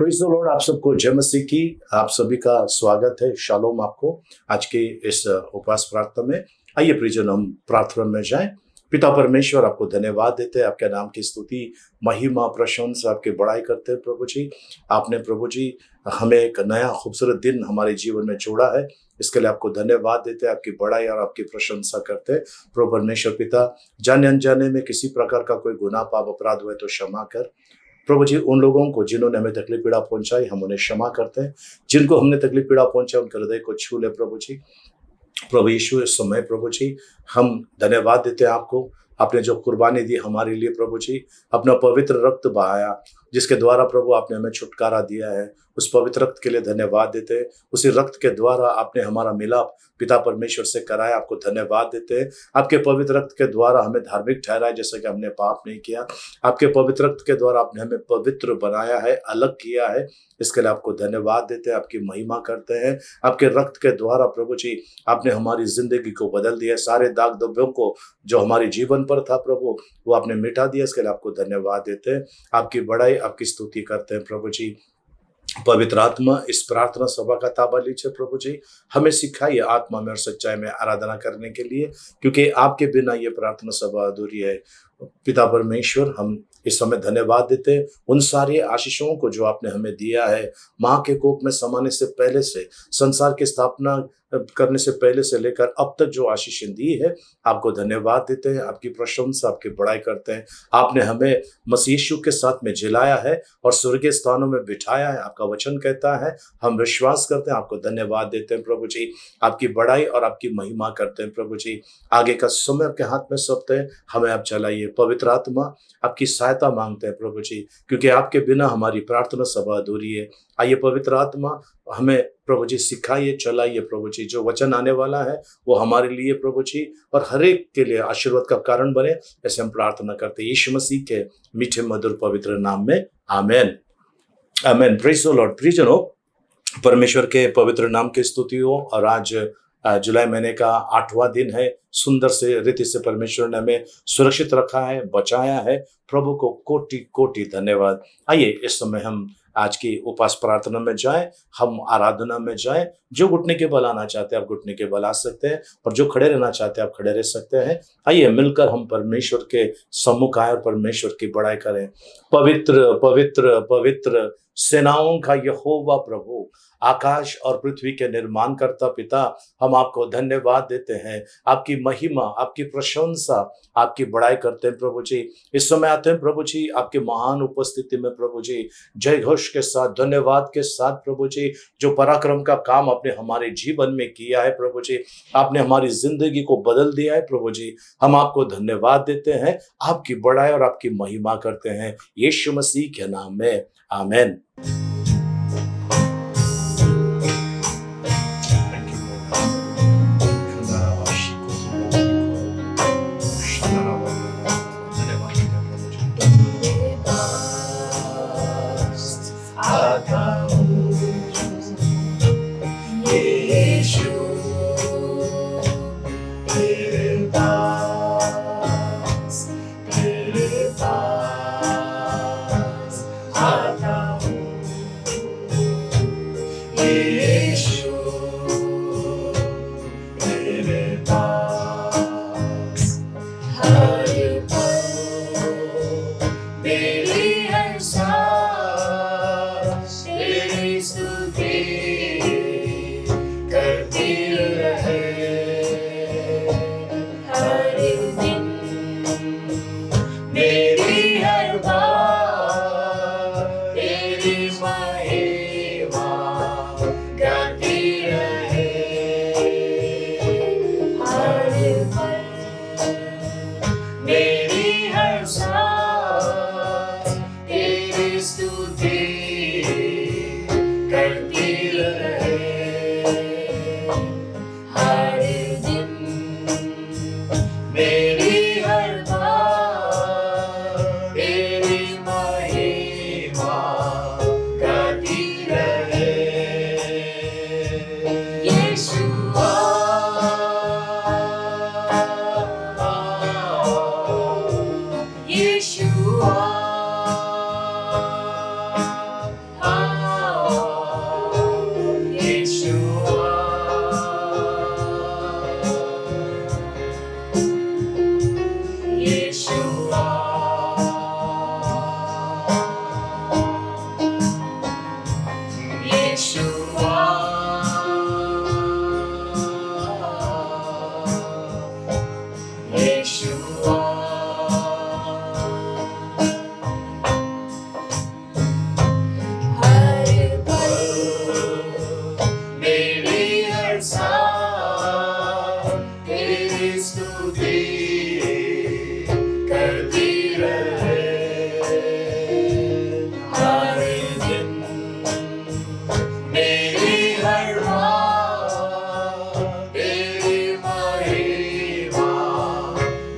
Praise the Lord. आप सबको जय मसीह की। आप सभी का स्वागत है। शालोम आपको आज के इस उपवास प्रार्थना में। आइए प्रियजन, हम प्रार्थना में जाएं। पिता परमेश्वर, आपको धन्यवाद देते हैं, आपके नाम की स्तुति महिमा प्रशंसा आपकी बड़ाई करते हैं। प्रभु जी, आपने प्रभु जी हमें एक नया खूबसूरत दिन हमारे जीवन में जोड़ा है, इसके लिए आपको धन्यवाद देते हैं, आपकी बड़ाई और आपकी प्रशंसा करते हैं। प्रभु परमेश्वर पिता, जाने अनजाने में किसी प्रकार का कोई गुनाह पाप अपराध हुए तो क्षमा कर। प्रभु जी, उन लोगों को जिन्होंने हमें तकलीफ पीड़ा पहुंचाई, हम उन्हें क्षमा करते हैं। जिनको हमने तकलीफ पीड़ा पहुंचाई, उनके हृदय को छू ले प्रभु जी। प्रभु यीशु, इस समय प्रभु जी हम धन्यवाद देते हैं आपको। आपने जो कुर्बानी दी हमारे लिए प्रभु जी, अपना पवित्र रक्त बहाया, जिसके द्वारा प्रभु आपने हमें छुटकारा दिया है, उस पवित्र रक्त के लिए धन्यवाद देते हैं। उसी रक्त के द्वारा आपने हमारा मिलाप पिता परमेश्वर से कराया, आपको धन्यवाद देते हैं। आपके पवित्र रक्त के द्वारा हमें धार्मिक ठहराया, जैसे कि हमने पाप नहीं किया। आपके पवित्र रक्त के द्वारा आपने हमें पवित्र बनाया है, अलग किया है, इसके लिए आपको धन्यवाद देते हैं, आपकी महिमा करते हैं। आपके रक्त के द्वारा प्रभु जी आपने हमारी जिंदगी को बदल दिया। सारे दाग धब्बों को जो हमारे जीवन पर था प्रभु, वो आपने मिटा दिया, इसके लिए आपको धन्यवाद देते हैं। आपकी बड़ाई, आपकी स्तुति करते हैं प्रभु जी। पवित्र आत्मा, इस प्रार्थना सभा का ताबा लीजिए प्रभु जी। हमें सिखाइए आत्मा में और सच्चाई में आराधना करने के लिए, क्योंकि आपके बिना ये प्रार्थना सभा अधूरी है। पिता परमेश्वर, हम इस समय धन्यवाद देते हैं उन सारी आशीषों को जो आपने हमें दिया है। माँ के कोख में समाने से पहले से, संसार की स्थापना करने से पहले से लेकर अब तक जो आशीषें दी है, आपको धन्यवाद देते हैं, आपकी प्रशंसा, आपकी बड़ाई करते हैं। आपने हमें मसीह यीशु के साथ में जिलाया है और स्वर्गीय स्थानों में बिठाया है, आपका वचन कहता है। हम विश्वास करते हैं, आपको धन्यवाद देते हैं प्रभु जी। आपकी बड़ाई और आपकी महिमा करते हैं प्रभु जी। आगे का समय आपके हाथ में सौंपते हैं, हमें आप चलाइए। पवित्र आत्मा, आपकी सहायता मांगते हैं प्रभु जी, क्योंकि आपके बिना हमारी प्रार्थना सभा अधूरी है। आइए पवित्र आत्मा, हमें प्रभु जी सिखाइए, चलाइए प्रभु जी। जो वचन आने वाला है वो हमारे लिए प्रभु जी और हर एक के लिए आशीर्वाद का कारण बने, ऐसे हम प्रार्थना करते हैं यीशु मसीह के मीठे मधुर पवित्र नाम में, amen amen. Praise the Lord. प्रियजनों, परमेश्वर के पवित्र नाम की स्तुति हो। और आज जुलाई महीने का 8वां दिन है। सुंदर से रीति से परमेश्वर ने हमें सुरक्षित रखा है, बचाया है। प्रभु को कोटि कोटि धन्यवाद। आइए इस समय हम आज की उपास प्रार्थना में जाएं, हम आराधना में जाएं। जो घुटने के बल आना चाहते हैं आप घुटने के बल आ सकते हैं, और जो खड़े रहना चाहते हैं आप खड़े रह सकते हैं। आइए मिलकर हम परमेश्वर के सम्मुख आए और परमेश्वर की बड़ाई करें। पवित्र पवित्र पवित्र सेनाओं का यहोवा प्रभु, आकाश और पृथ्वी के निर्माण करता पिता, हम आपको धन्यवाद देते हैं। आपकी महिमा, आपकी प्रशंसा, आपकी बड़ाई करते हैं प्रभु जी। इस समय आते हैं प्रभु जी आपके महान उपस्थिति में प्रभु जी, जय घोष के साथ, धन्यवाद के साथ प्रभु जी। जो पराक्रम का काम आपने हमारे जीवन में किया है प्रभु जी, आपने हमारी जिंदगी को बदल दिया है प्रभु जी। हम आपको धन्यवाद देते हैं, आपकी बड़ाई और आपकी महिमा करते हैं यीशु मसीह के नाम में, आमेन। स्तुति करती रहे हर दिन। मेरी हर बात तेरी महिमा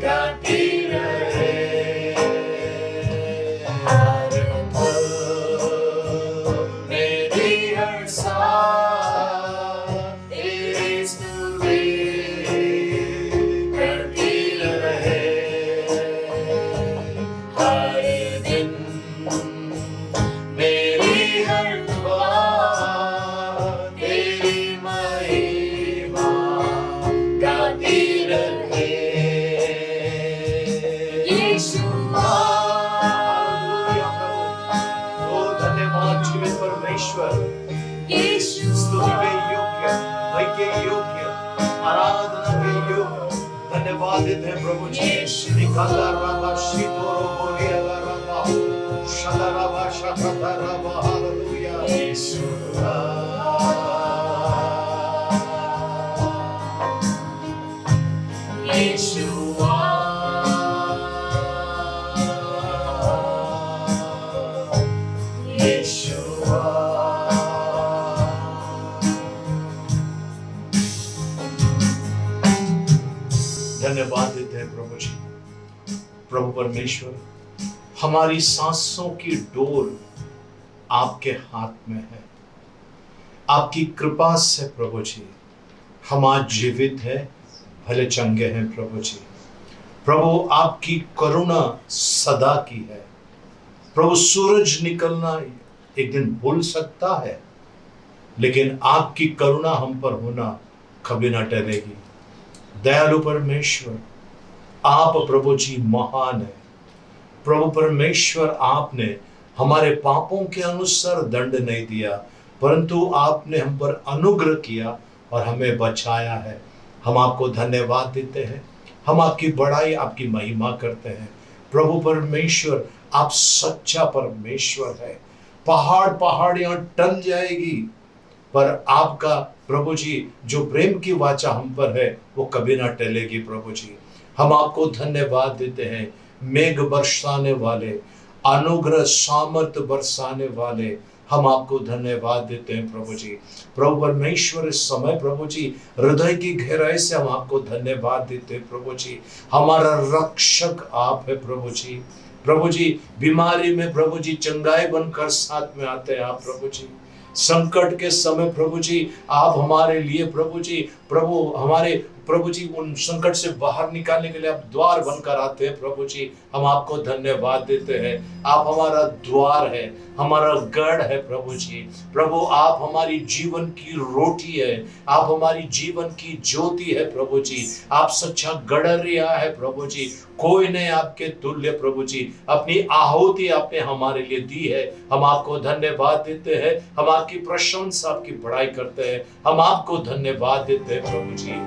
गाती रहे हर पल। मेरी हर सांस तेरी स्तुति करती रहे हर दिन। मेरी हर बात तेरी महिमा गाती रहे यीशुआ। ओ धन्यवाद जीवित परमेश्वर, स्तुति के योग्य, भय के योग्य, आराधना के योग्य धन्यवाद देते हैं प्रभु जी। निकाला राबा शितोरो बोलिया राबा शला राबा शता राबा हालेलुया यीशुआ। यीशुआ यीशुआ। धन्यवाद देते हैं प्रभु जी। प्रभु परमेश्वर, हमारी सांसों की डोर आपके हाथ में है। आपकी कृपा से प्रभु जी हम आज जीवित हैं, भले चंगे हैं प्रभु जी। प्रभु आपकी करुणा सदा की है। प्रभु सूरज निकलना एक दिन भूल सकता है, लेकिन आपकी करुणा हम पर होना कभी ना टलेगी। दयालु परमेश्वर, आप प्रभु जी महान है। प्रभु परमेश्वर, आपने हमारे पापों के अनुसार दंड नहीं दिया, परंतु आपने हम पर अनुग्रह किया और हमें बचाया है। हम आपको धन्यवाद देते हैं, हम आपकी बड़ाई, आपकी महिमा करते हैं। प्रभु परमेश्वर, आप सच्चा परमेश्वर है। पहाड़ियां टल जाएगी, पर आपका प्रभु जी जो प्रेम की वाचा हम पर है वो कभी ना टलेगी प्रभु जी। हम आपको धन्यवाद देते हैं। मेघ बरसाने वाले, अनुग्रह सामर्थ बरसाने वाले, हम आपको धन्यवाद देते हैं प्रभु जी। प्रभु परमेश्वर, इस समय प्रभु जी हृदय की गहराई से हम आपको धन्यवाद देते हैं प्रभु जी। हमारा रक्षक आप है प्रभु जी। प्रभु जी, बीमारी में प्रभु जी चंगाई बनकर साथ में आते हैं आप प्रभु जी। संकट के समय प्रभु जी आप हमारे लिए प्रभु जी, प्रभु हमारे प्रभु जी उन संकट से बाहर निकालने के लिए आप द्वार बनकर आते हैं प्रभु जी। हम आपको धन्यवाद देते हैं। आप हमारा द्वार है, हमारा गढ़ है प्रभु जी। प्रभु, आप हमारी जीवन की रोटी है, आप हमारी जीवन की ज्योति है प्रभु जी। आप सच्चा गड़रिया है प्रभु जी। कोई नहीं आपके तुल्य प्रभु जी। अपनी आहुति आपने हमारे लिए दी है। हम आपको धन्यवाद देते हैं। हम आपकी प्रशंसा, आपकी बड़ाई करते हैं। हम आपको धन्यवाद देते हैं प्रभु जी।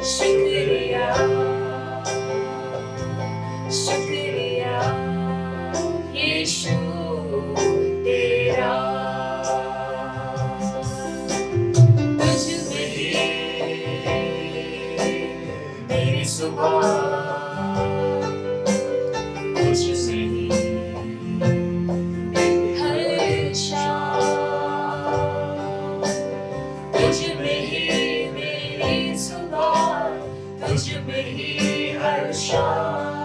शुक्रिया शुक्रिया यीशु तेरा, तुझ में ही मेरी सुबह, तुझ से ही मेरी हर शाम, तुझ में ही मेरी सुबह, तुझ में ही हर शाम,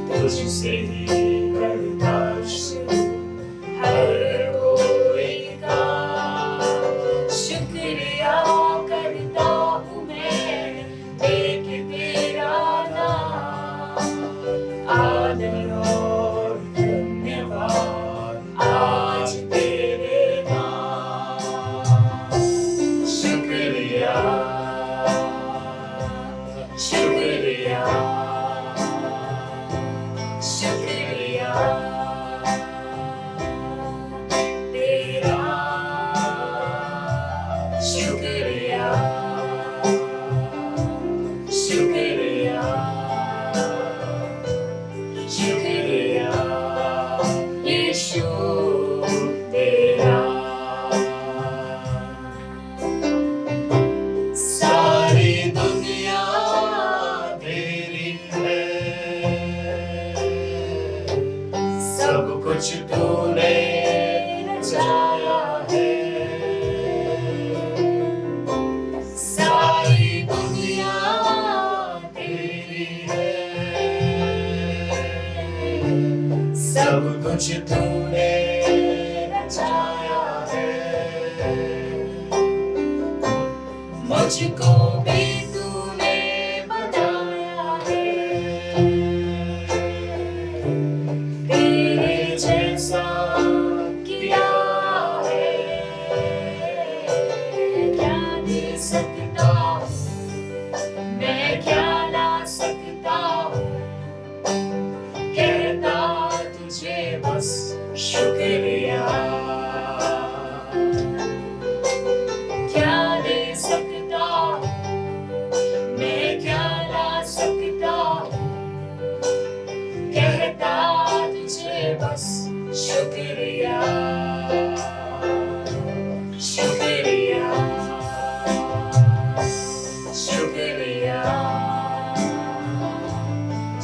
तुझसे ही करता शुरू हर कोई काम। शुक्रिया करता हूँ मैं लेके तेरा नाम, आदर और धन्यवाद आज तेरे नाम। शुक्रिया शुक्रिया शुक्रिया तेरा, शुक्रिया शुक्रिया शुक्रिया यीशु तेरा। सारी दुनिया तेरी है, सब कुछ तूने रचाया है। सारी दुनिया तेरी है, सब कुछ तूने रचाया है। मुझको भी तूने बनाया है, तेरे जैसा किया है। क्या दे सकता हूँ मैं, क्या ला सकता हूँ, कहता तुझे बस शुक्रिया। क्या दे सकता हूँ मैं, क्या ला सकता हूँ, कहता तुझे बस शुक्रिया शुक्रिया शुक्रिया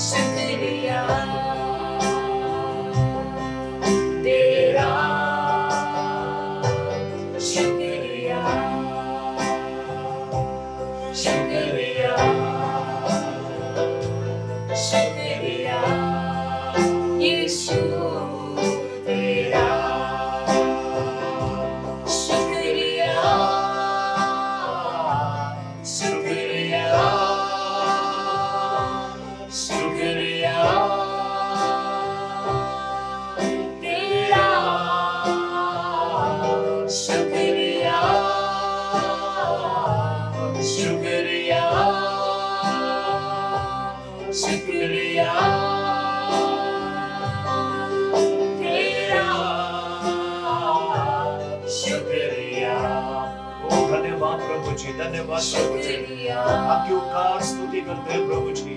शुक्रिया तेरा, शुक्रिया शुक्रिया शुक्रिया यीशु तेरा। शुक्रिया शुक्रिया शुक्रिया तेरा, शुक्रिया शुक्रिया शुक्रिया तेरा, शुक्रिया। ओ धन्यवाद प्रभु जी, धन्यवाद प्रभु जी। शुक्रिया आपकी उपकार स्तुति करते हैं प्रभु जी।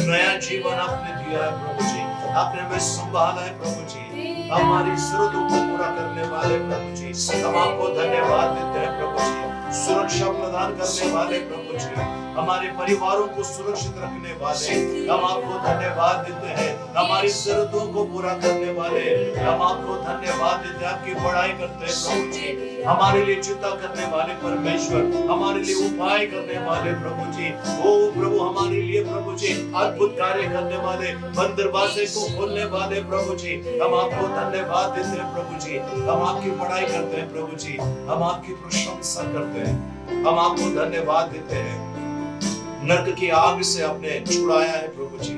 नया जीवन आपने दिया है प्रभु जी, आपने हमें संभाला है प्रभु जी, हमारी जरूरतों को पूरा करने वाले प्रभु जी। हम आपको धन्यवाद देते हैं प्रभु जी। सुरक्षा प्रदान करने वाले प्रभु जी, हमारे परिवारों को सुरक्षित रखने वाले, हम आपको धन्यवाद देते हैं। हमारी जरूरतों को पूरा करने वाले, हम आपको धन्यवाद देते हैं। आपकी बड़ाई करते हैं प्रभु जी, हमारे लिए चिंता करने वाले परमेश्वर, हमारे लिए उपाय करने वाले प्रभु जी। ओ प्रभु हमारे लिए प्रभु जी अद्भुत कार्य करने वाले, बंद दरवाजे को खोलने वाले प्रभु जी, हम आपको धन्यवाद देते हैं प्रभु जी। हम आपकी बड़ाई करते हैं प्रभु जी, हम आपकी प्रशंसा करते हैं, हम आपको धन्यवाद देते हैं। नरक की आग से आपने छुड़ाया है प्रभु जी,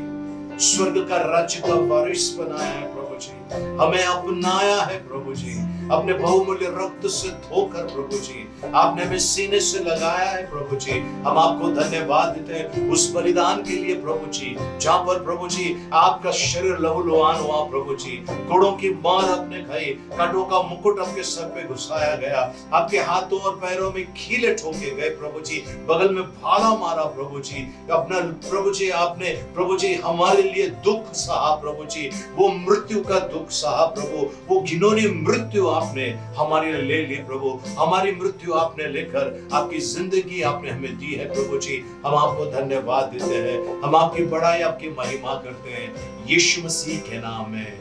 स्वर्ग का राज्य का वारिस बनाया है प्रभु जी, हमें अपनाया है प्रभु जी। अपने बहुमूल्य रक्त से धोकर प्रभु जी आपने हमें सीने से लगाया है प्रभु जी। हम आपको धन्यवाद देते हैं उस बलिदान के लिए प्रभु जी, जहां पर प्रभु जी आपका शरीर लहूलुहान हुआ प्रभु जी, कोड़ों की मार आपने खाई, कांटों का मुकुट आपके सर पे घुसाया गया, आपके हाथों और पैरों में कीले ठोके गए प्रभु जी, बगल में भाला मारा प्रभु जी, अपना प्रभु जी आपने प्रभु जी हमारे लिए दुख सहा प्रभु जी, वो मृत्यु का दुख सहा प्रभु, वो घिनौनी मृत्यु आपने हमारे लिए ले ली प्रभु, हमारी मृत्यु आपने लेकर आपकी जिंदगी आपने हमें दी है प्रभु जी। हम आपको धन्यवाद देते हैं, हम आपकी बड़ाई आपकी महिमा करते हैं यीशु मसीह के नाम में,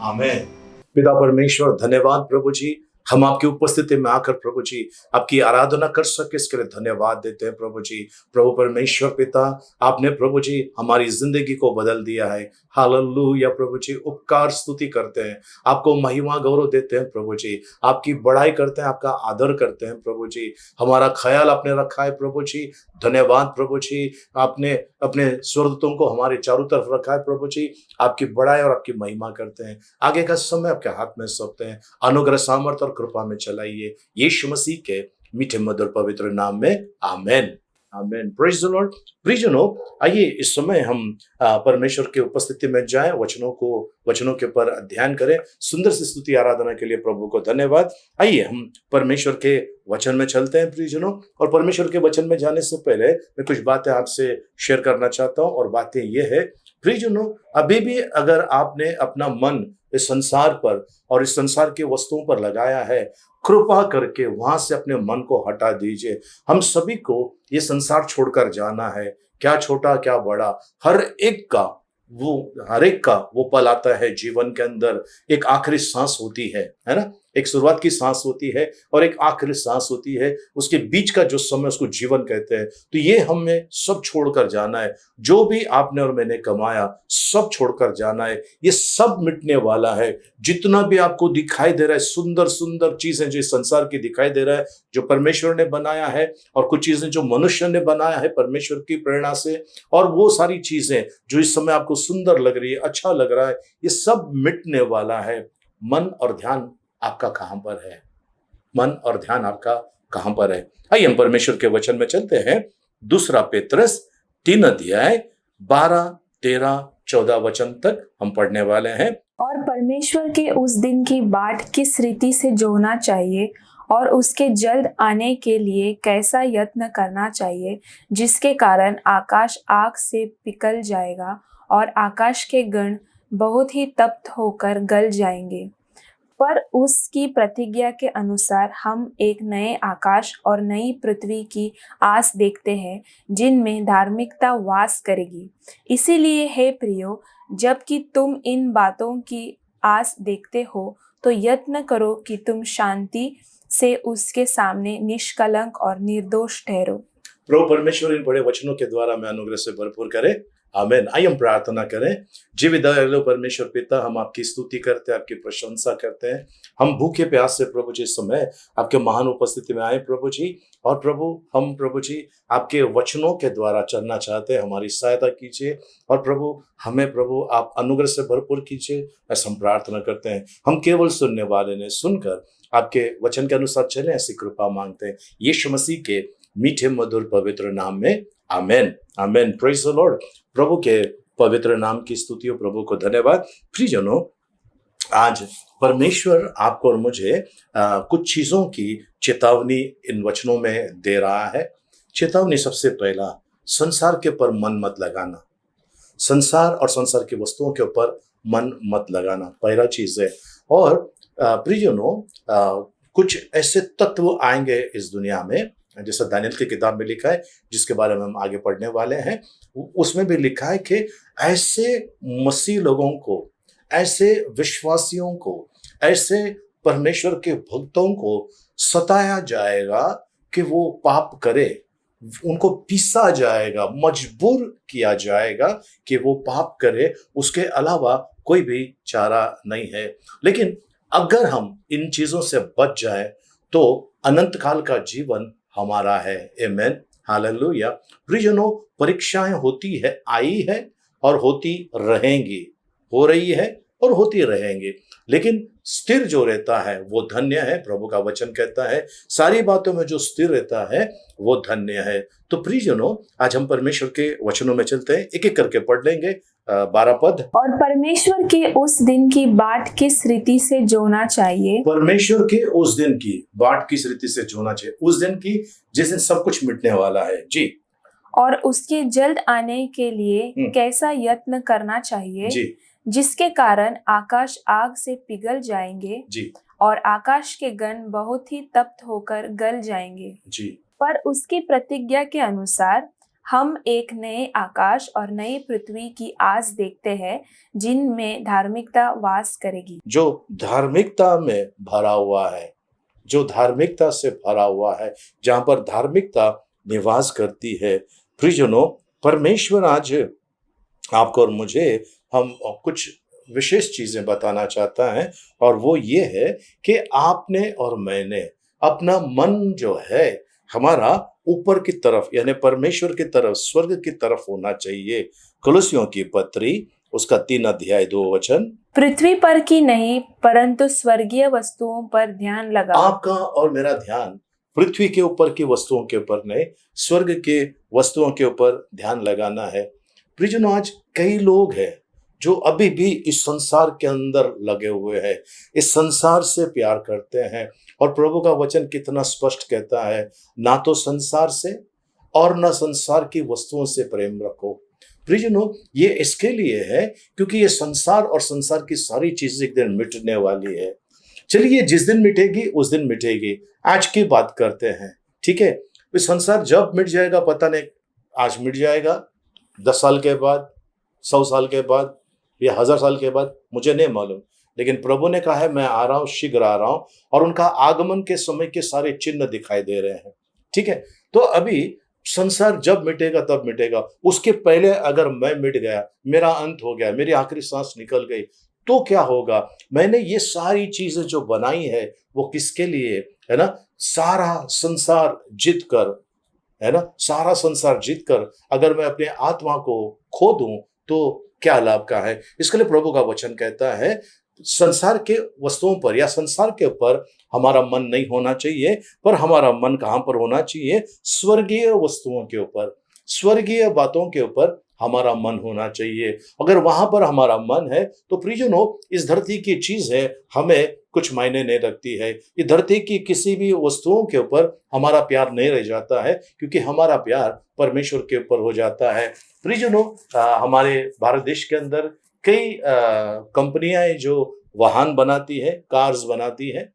आमीन। पिता परमेश्वर धन्यवाद प्रभु जी, हम आपकी उपस्थिति में आकर प्रभु जी आपकी आराधना कर सके इसके लिए धन्यवाद देते हैं प्रभु जी। प्रभु परमेश्वर पिता, आपने प्रभु जी हमारी जिंदगी को बदल दिया है। हालेलुया प्रभु जी, उपकार स्तुति करते हैं, आपको महिमा गौरव देते हैं प्रभु जी, आपकी बड़ाई करते हैं, आपका आदर करते हैं प्रभु जी। हमारा ख्याल आपने रखा है प्रभु जी, धन्यवाद प्रभु जी। आपने अपने स्वर्गदूतों को हमारे चारों तरफ रखा है प्रभु जी, आपकी बड़ाई और आपकी महिमा करते हैं। आगे का समय आपके हाथ में सौंपते हैं, अनुग्रह सामर्थ और कृपा में चलाइए यीशु मसीह के मीठे मधुर पवित्र नाम में, amen amen. Praise the Lord. प्रियजनों, आइए इस समय हम परमेश्वर के उपस्थिति में जाएं, वचनों के ऊपर अध्ययन करें। सुंदर सी स्तुति आराधना के लिए प्रभु को धन्यवाद। आइए हम परमेश्वर के वचन में चलते हैं प्रियजनों, और परमेश्वर के वचन में जाने से पहले मैं कुछ बातें आपसे शेयर करना चाहता हूं, और बातें ये है प्रियजनों, अभी भी अगर आपने अपना मन इस संसार पर और इस संसार के वस्तुओं पर लगाया है, कृपा करके वहां से अपने मन को हटा दीजिए। हम सभी को ये संसार छोड़कर जाना है, क्या छोटा क्या बड़ा, हर एक का वो पल आता है जीवन के अंदर। एक आखिरी सांस होती है ना, एक शुरुआत की सांस होती है और एक आखिरी सांस होती है, उसके बीच का जो समय उसको जीवन कहते हैं। तो ये हमें सब छोड़कर जाना है, जो भी आपने और मैंने कमाया सब छोड़कर जाना है, ये सब मिटने वाला है। जितना भी आपको दिखाई दे रहा है, सुंदर सुंदर चीजें जो इस संसार की दिखाई दे रहा है, जो परमेश्वर ने बनाया है, और कुछ चीजें जो मनुष्य ने बनाया है परमेश्वर की प्रेरणा से, और वो सारी चीजें जो इस समय आपको सुंदर लग रही है, अच्छा लग रहा है, ये सब मिटने वाला है। मन और ध्यान आपका कहां पर है? मन और ध्यान आपका कहां पर है? आइए हम परमेश्वर के वचन में चलते हैं। दूसरा पेत्रस 3 अध्याय 12, 13, 14 वचन तक हम पढ़ने वाले हैं। और परमेश्वर के उस दिन की बाट किस रीति से जोना चाहिए और उसके जल्द आने के लिए कैसा यत्न करना चाहिए, जिसके कारण आकाश आग से पिघल जाएगा और आकाश के गण बहुत ही तप्त होकर गल जाएंगे। पर उसकी प्रतिज्ञा के अनुसार हम एक नए आकाश और नई पृथ्वी की आस देखते हैं, जिनमें धार्मिकता वास करेगी। इसीलिए हे प्रियो, जबकि तुम इन बातों की आस देखते हो, तो यत्न करो कि तुम शांति से उसके सामने निष्कलंक और निर्दोष ठहरो। प्रभु परमेश्वर इन बड़े वचनों के द्वारा हमें अनुग्रह से भरपूर करे, आमीन। आइए हम प्रार्थना करें। जीवित दयालु परमेश्वर पिता, हम आपकी स्तुति करते हैं, आपकी प्रशंसा करते हैं। हम भूखे प्यास से प्रभु जी समय आपके महान उपस्थिति में आए प्रभु जी, और प्रभु हम प्रभु जी आपके वचनों के द्वारा चलना चाहते हैं। हमारी सहायता कीजिए, और प्रभु हमें प्रभु आप अनुग्रह से भरपूर कीजिए, ऐसा हम प्रार्थना करते हैं। हम केवल सुनने वाले ने सुनकर आपके वचन के अनुसार चले, ऐसी कृपा मांगते हैं यीशु मसीह के मीठे मधुर पवित्र नाम में, amen amen. Praise the Lord. प्रभु के पवित्र नाम की स्तुति हो, प्रभु को धन्यवाद। प्रियजनों, आज परमेश्वर आपको और मुझे कुछ चीजों की चेतावनी इन वचनों में दे रहा है। चेतावनी सबसे पहला, संसार के ऊपर मन मत लगाना। संसार और संसार की वस्तुओं के ऊपर मन मत लगाना, पहला चीज है। और प्रियजनों, कुछ ऐसे तत्व आएंगे इस दुनिया में, जैसा दानियल की किताब में लिखा है, जिसके बारे में हम आगे पढ़ने वाले हैं, उसमें भी लिखा है कि ऐसे मसीह लोगों को, ऐसे विश्वासियों को, ऐसे परमेश्वर के भक्तों को सताया जाएगा कि वो पाप करे, उनको पीसा जाएगा, मजबूर किया जाएगा कि वो पाप करे, उसके अलावा कोई भी चारा नहीं है। लेकिन अगर हम इन चीजों से बच जाए तो अनंत काल का जीवन हमारा है। आमेन, हालेलुया। प्रियजनों, परीक्षाएं होती है, आई है और होती रहेंगी, हो रही है और होती रहेंगे, लेकिन स्थिर जो रहता है वो धन्य है। प्रभु का वचन कहता है सारी बातों में जो स्थिर रहता है वो धन्य है। तो प्रियजनों, आज हम परमेश्वर के वचनों में चलते हैं, एक एक करके पढ़ लेंगे 12 पद। और परमेश्वर के उस दिन की बाट किस रीति से जोना चाहिए। परमेश्वर के उस दिन की बाट किस रीति से जोना चाहिए, उस दिन की जिस दिन सब कुछ मिटने वाला है जी। और उसके जल्द आने के लिए कैसा यत्न करना चाहिए जी जिसके कारण आकाश आग से पिघल जाएंगे जी और आकाश के गण बहुत ही तप्त होकर गल जाएंगे। जी। पर उसकी प्रतिज्ञा के अनुसार हम एक नए आकाश और नई पृथ्वी की आस देखते हैं जिनमें धार्मिकता वास करेगी। जो धार्मिकता में भरा हुआ है, जो धार्मिकता से भरा हुआ है, जहां पर धार्मिकता निवास करती है। प्रियजनों, परमेश्वर आज आपको और मुझे हम कुछ विशेष चीजें बताना चाहता है, और वो ये है कि आपने और मैंने अपना मन जो है हमारा ऊपर की तरफ यानी परमेश्वर की तरफ, स्वर्ग की तरफ होना चाहिए। कुलुस्सियों की पत्री उसका 3 अध्याय 2 वचन। पृथ्वी पर की नहीं परंतु स्वर्गीय वस्तुओं पर ध्यान लगाओ। आपका और मेरा ध्यान पृथ्वी के ऊपर की वस्तुओं के ऊपर नहीं, स्वर्ग के वस्तुओं के ऊपर ध्यान लगाना है। प्रियजनों, आज कई लोग हैं जो अभी भी इस संसार के अंदर लगे हुए हैं, इस संसार से प्यार करते हैं, और प्रभु का वचन कितना स्पष्ट कहता है, ना तो संसार से और ना संसार की वस्तुओं से प्रेम रखो। प्रियजनों, ये इसके लिए है क्योंकि ये संसार और संसार की सारी चीजें एक दिन मिटने वाली है। चलिए, जिस दिन मिटेगी उस दिन मिटेगी। आज की बात करते हैं, ठीक है। इस संसार जब मिट जाएगा पता नहीं, आज मिट जाएगा, 10 साल के बाद, 100 साल के बाद या 1000 साल के बाद, मुझे नहीं मालूम। लेकिन प्रभु ने कहा है मैं आ रहा हूं, शीघ्र आ रहा हूं, और उनका आगमन के समय के सारे चिन्ह दिखाई दे रहे हैं, ठीक है। तो अभी संसार जब मिटेगा तब मिटेगा, उसके पहले अगर मैं मिट गया, मेरा अंत हो गया, मेरी आखिरी सांस निकल गई, तो क्या होगा। मैंने ये सारी चीजें जो बनाई है वो किसके लिए है ना, सारा संसार जीत कर, है ना, सारा संसार जीत कर अगर मैं अपने आत्मा को खो दूं तो क्या लाभ का है। इसके लिए प्रभु का वचन कहता है संसार के वस्तुओं पर या संसार के ऊपर हमारा मन नहीं होना चाहिए, पर हमारा मन कहां पर होना चाहिए, स्वर्गीय वस्तुओं के ऊपर, स्वर्गीय बातों के ऊपर हमारा मन होना चाहिए। अगर वहां पर हमारा मन है तो प्रियजनों, इस धरती की चीजें हमें कुछ मायने नहीं रखती है। इस धरती की किसी भी वस्तुओं के ऊपर हमारा प्यार नहीं रह जाता है, क्योंकि हमारा प्यार परमेश्वर के ऊपर हो जाता है। प्रियजनों, हमारे भारत देश के अंदर कई कंपनियां जो वाहन बनाती है, कार्स बनाती है,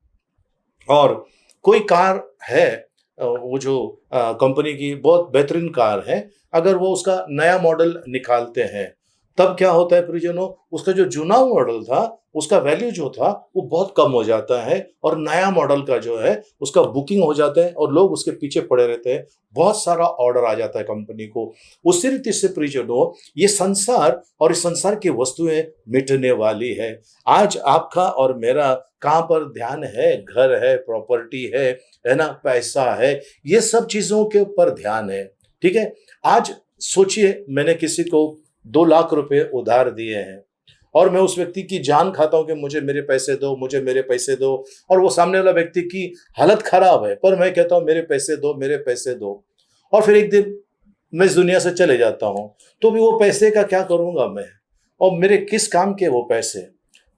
और कोई कार है वो जो कंपनी की बहुत बेहतरीन कार है, अगर वो उसका नया मॉडल निकालते हैं तब क्या होता है प्रियजनों, उसका जो जुना मॉडल था उसका वैल्यू जो था वो बहुत कम हो जाता है, और नया मॉडल का जो है उसका बुकिंग हो जाता है और लोग उसके पीछे पड़े रहते हैं, बहुत सारा ऑर्डर आ जाता है कंपनी को। उसी रीति से प्रियजनों, ये संसार और इस संसार की वस्तुएं मिटने वाली है। आज आपका और मेरा कहाँ पर ध्यान है, घर है, प्रॉपर्टी है ना, पैसा है, ये सब चीजों के ऊपर ध्यान है, ठीक है। आज सोचिए, मैंने किसी को 2 लाख रुपए उधार दिए हैं और मैं उस व्यक्ति की जान खाता हूं कि मुझे मेरे पैसे दो, मुझे मेरे पैसे दो, और वो सामने वाला व्यक्ति की हालत खराब है, पर मैं कहता हूं मेरे पैसे दो, मेरे पैसे दो, और फिर एक दिन मैं इस दुनिया से चले जाता हूं, तो भी वो पैसे का क्या करूंगा मैं, और मेरे किस काम के वो पैसे।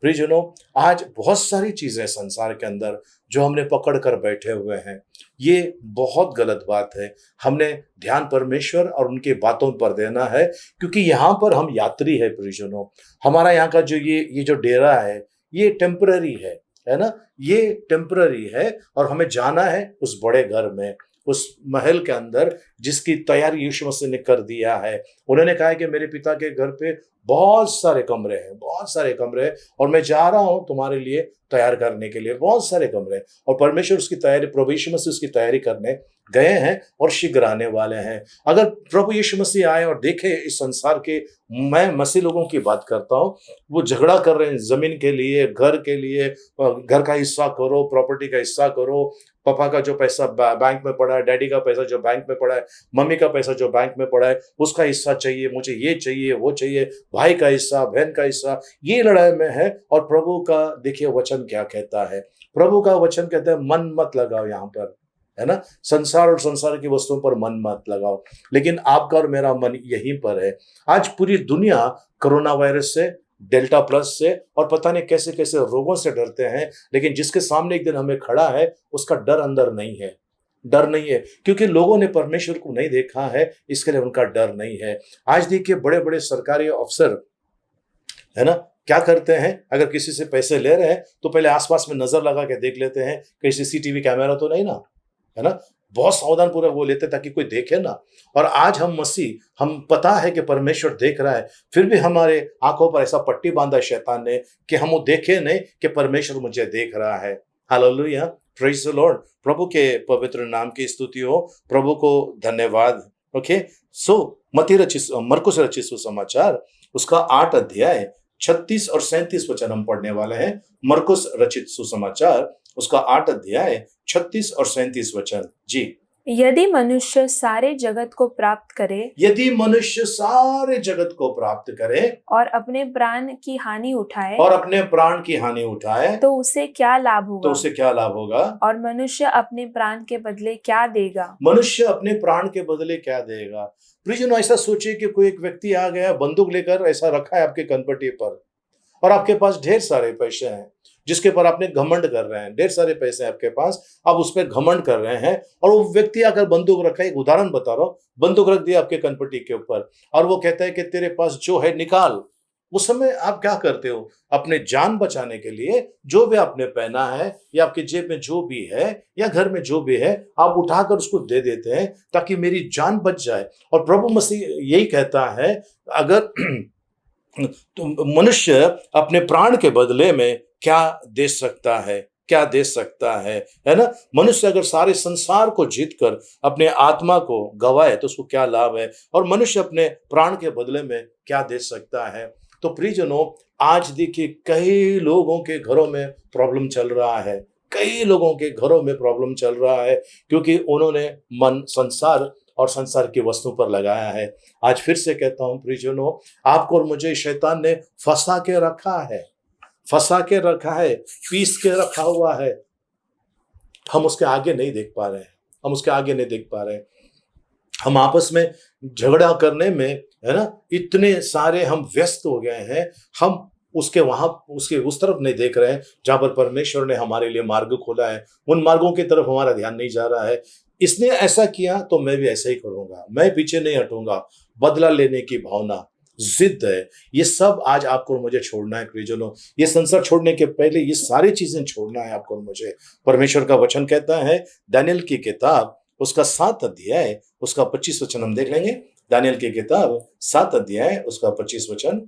प्रियजनों, आज बहुत सारी चीजें संसार के अंदर जो हमने पकड़ कर बैठे हुए हैं, ये बहुत गलत बात है। हमने ध्यान परमेश्वर और उनकी बातों पर देना है, क्योंकि यहाँ पर हम यात्री है प्रियजनों। हमारा यहाँ का जो ये जो डेरा है ये टेम्पररी है ना, ये टेम्पररी है, और हमें जाना है उस बड़े घर में, उस महल के अंदर जिसकी तैयारी यीशु मसीह ने कर दिया है। उन्होंने कहा है कि मेरे पिता के घर पे बहुत सारे कमरे हैं, बहुत सारे कमरे हैं, और मैं जा रहा हूं तुम्हारे लिए तैयार करने के लिए बहुत सारे कमरे। और परमेश्वर उसकी तैयारी, प्रभु यीशु मसीह उसकी तैयारी करने गए हैं और शीघ्र आने वाले हैं। अगर प्रभु यीशु मसीह आए और देखे इस संसार के, मैं मसीह लोगों की बात करता हूँ, वो झगड़ा कर रहे हैं जमीन के लिए, घर के लिए, घर का हिस्सा करो, प्रॉपर्टी का हिस्सा करो, पापा का जो पैसा बैंक में पड़ा है, डैडी का पैसा जो बैंक में पड़ा है, मम्मी का पैसा जो बैंक में पड़ा है, उसका हिस्सा चाहिए, मुझे ये चाहिए, वो चाहिए, भाई का हिस्सा, बहन का हिस्सा, ये लड़ाई में है। और प्रभु का देखिए वचन क्या कहता है। प्रभु का वचन कहता है मन मत लगाओ यहाँ पर, है ना, संसार और संसार की वस्तुओं पर मन मत लगाओ, लेकिन आपका और मेरा मन यहीं पर है। आज पूरी दुनिया कोरोना वायरस से, डेल्टा प्लस से और पता नहीं कैसे कैसे रोगों से डरते हैं, लेकिन जिसके सामने एक दिन हमें खड़ा है उसका डर अंदर नहीं है। डर नहीं है क्योंकि लोगों ने परमेश्वर को नहीं देखा है, इसके लिए उनका डर नहीं है। आज देखिए बड़े बड़े सरकारी अफसर, है ना, क्या करते हैं, अगर किसी से पैसे ले रहे हैं तो पहले आसपास में नजर लगा के देख लेते हैं कहीं सीसीटीवी कैमरा तो नहीं ना, है ना, बहुत सावधान पूर्वक वो लेते ताकि कोई देखे ना। और आज हम मसीह, हम पता है कि परमेश्वर देख रहा है, फिर भी हमारे आंखों पर ऐसा पट्टी बांधा है शैतान ने कि हम वो देखे नहीं कि परमेश्वर मुझे देख रहा है। Hallelujah, praise the Lord. प्रभु के पवित्र नाम की स्तुति हो, प्रभु को धन्यवाद। ओके, सो मरकुस रचित सुसमाचार उसका 8 अध्याय 36 और 37 वचन हम पढ़ने वाले हैं। मरकुस रचित सुसमाचार उसका 8 अध्याय 36 और 37 वचन। जी, यदि मनुष्य सारे जगत को प्राप्त करे यदि मनुष्य सारे जगत को प्राप्त करे और अपने प्राण की हानि उठाए और अपने प्राण की हानि उठाए तो उसे क्या लाभ होगा? तो उसे क्या लाभ होगा? और मनुष्य अपने प्राण के बदले क्या देगा? मनुष्य अपने प्राण के बदले क्या देगा? प्रियजनों, ऐसा सोचिए कि कोई एक व्यक्ति आ गया, बंदूक लेकर ऐसा रखा है आपके कनपटी पर, और आपके पास ढेर सारे पैसे हैं जिसके पर आपने घमंड कर रहे हैं, ढेर सारे पैसे हैं आपके पास, आप उस पर घमंड कर रहे हैं, और वो व्यक्ति आकर बंदूक रखा है, एक उदाहरण बता रहा हूं, बंदूक रख दिया आपके कनपटी के ऊपर और वो कहता है कि तेरे पास जो है निकाल। उस समय आप क्या करते हो? अपने जान बचाने के लिए जो भी आपने पहना है या आपके जेब में जो भी है या घर में जो भी है, आप उठाकर उसको दे देते हैं ताकि मेरी जान बच जाए। और प्रभु मसीह यही कहता है, अगर तो मनुष्य अपने प्राण के बदले में क्या दे सकता है, क्या दे सकता है ना। मनुष्य अगर सारे संसार को जीतकर अपने आत्मा को गवाए तो उसको क्या लाभ है, और मनुष्य अपने प्राण के बदले में क्या दे सकता है। तो प्रियजनों, आज देखिए कई लोगों के घरों में प्रॉब्लम चल रहा है, कई लोगों के घरों में प्रॉब्लम चल रहा है क्योंकि उन्होंने मन संसार और संसार की वस्तु पर लगाया है। आज फिर से कहता हूं प्रियजनों, आपको और मुझे शैतान ने फंसा के रखा है, फंसा के रखा है, पीस के रखा हुआ है। हम उसके आगे नहीं देख पा रहे हैं, हम उसके आगे नहीं देख पा रहे हैं। हम आपस में झगड़ा करने में, है ना, इतने सारे हम व्यस्त हो गए हैं, हम उसके उस तरफ नहीं देख रहे हैं जहां पर परमेश्वर ने हमारे लिए मार्ग खोला है। उन मार्गों की तरफ हमारा ध्यान नहीं जा रहा है। इसने ऐसा किया तो मैं भी ऐसा ही करूंगा, मैं पीछे नहीं हटूंगा। बदला लेने की भावना, जिद है, ये सब आज आपको और मुझे छोड़ना है प्रियजनों। ये संसार छोड़ने के पहले ये सारी चीजें छोड़ना है आपको और मुझे। परमेश्वर का वचन कहता है, दानियेल की किताब उसका 7 अध्याय उसका 25 वचन हम देख लेंगे। दानियेल की किताब 7 अध्याय उसका 25 वचन।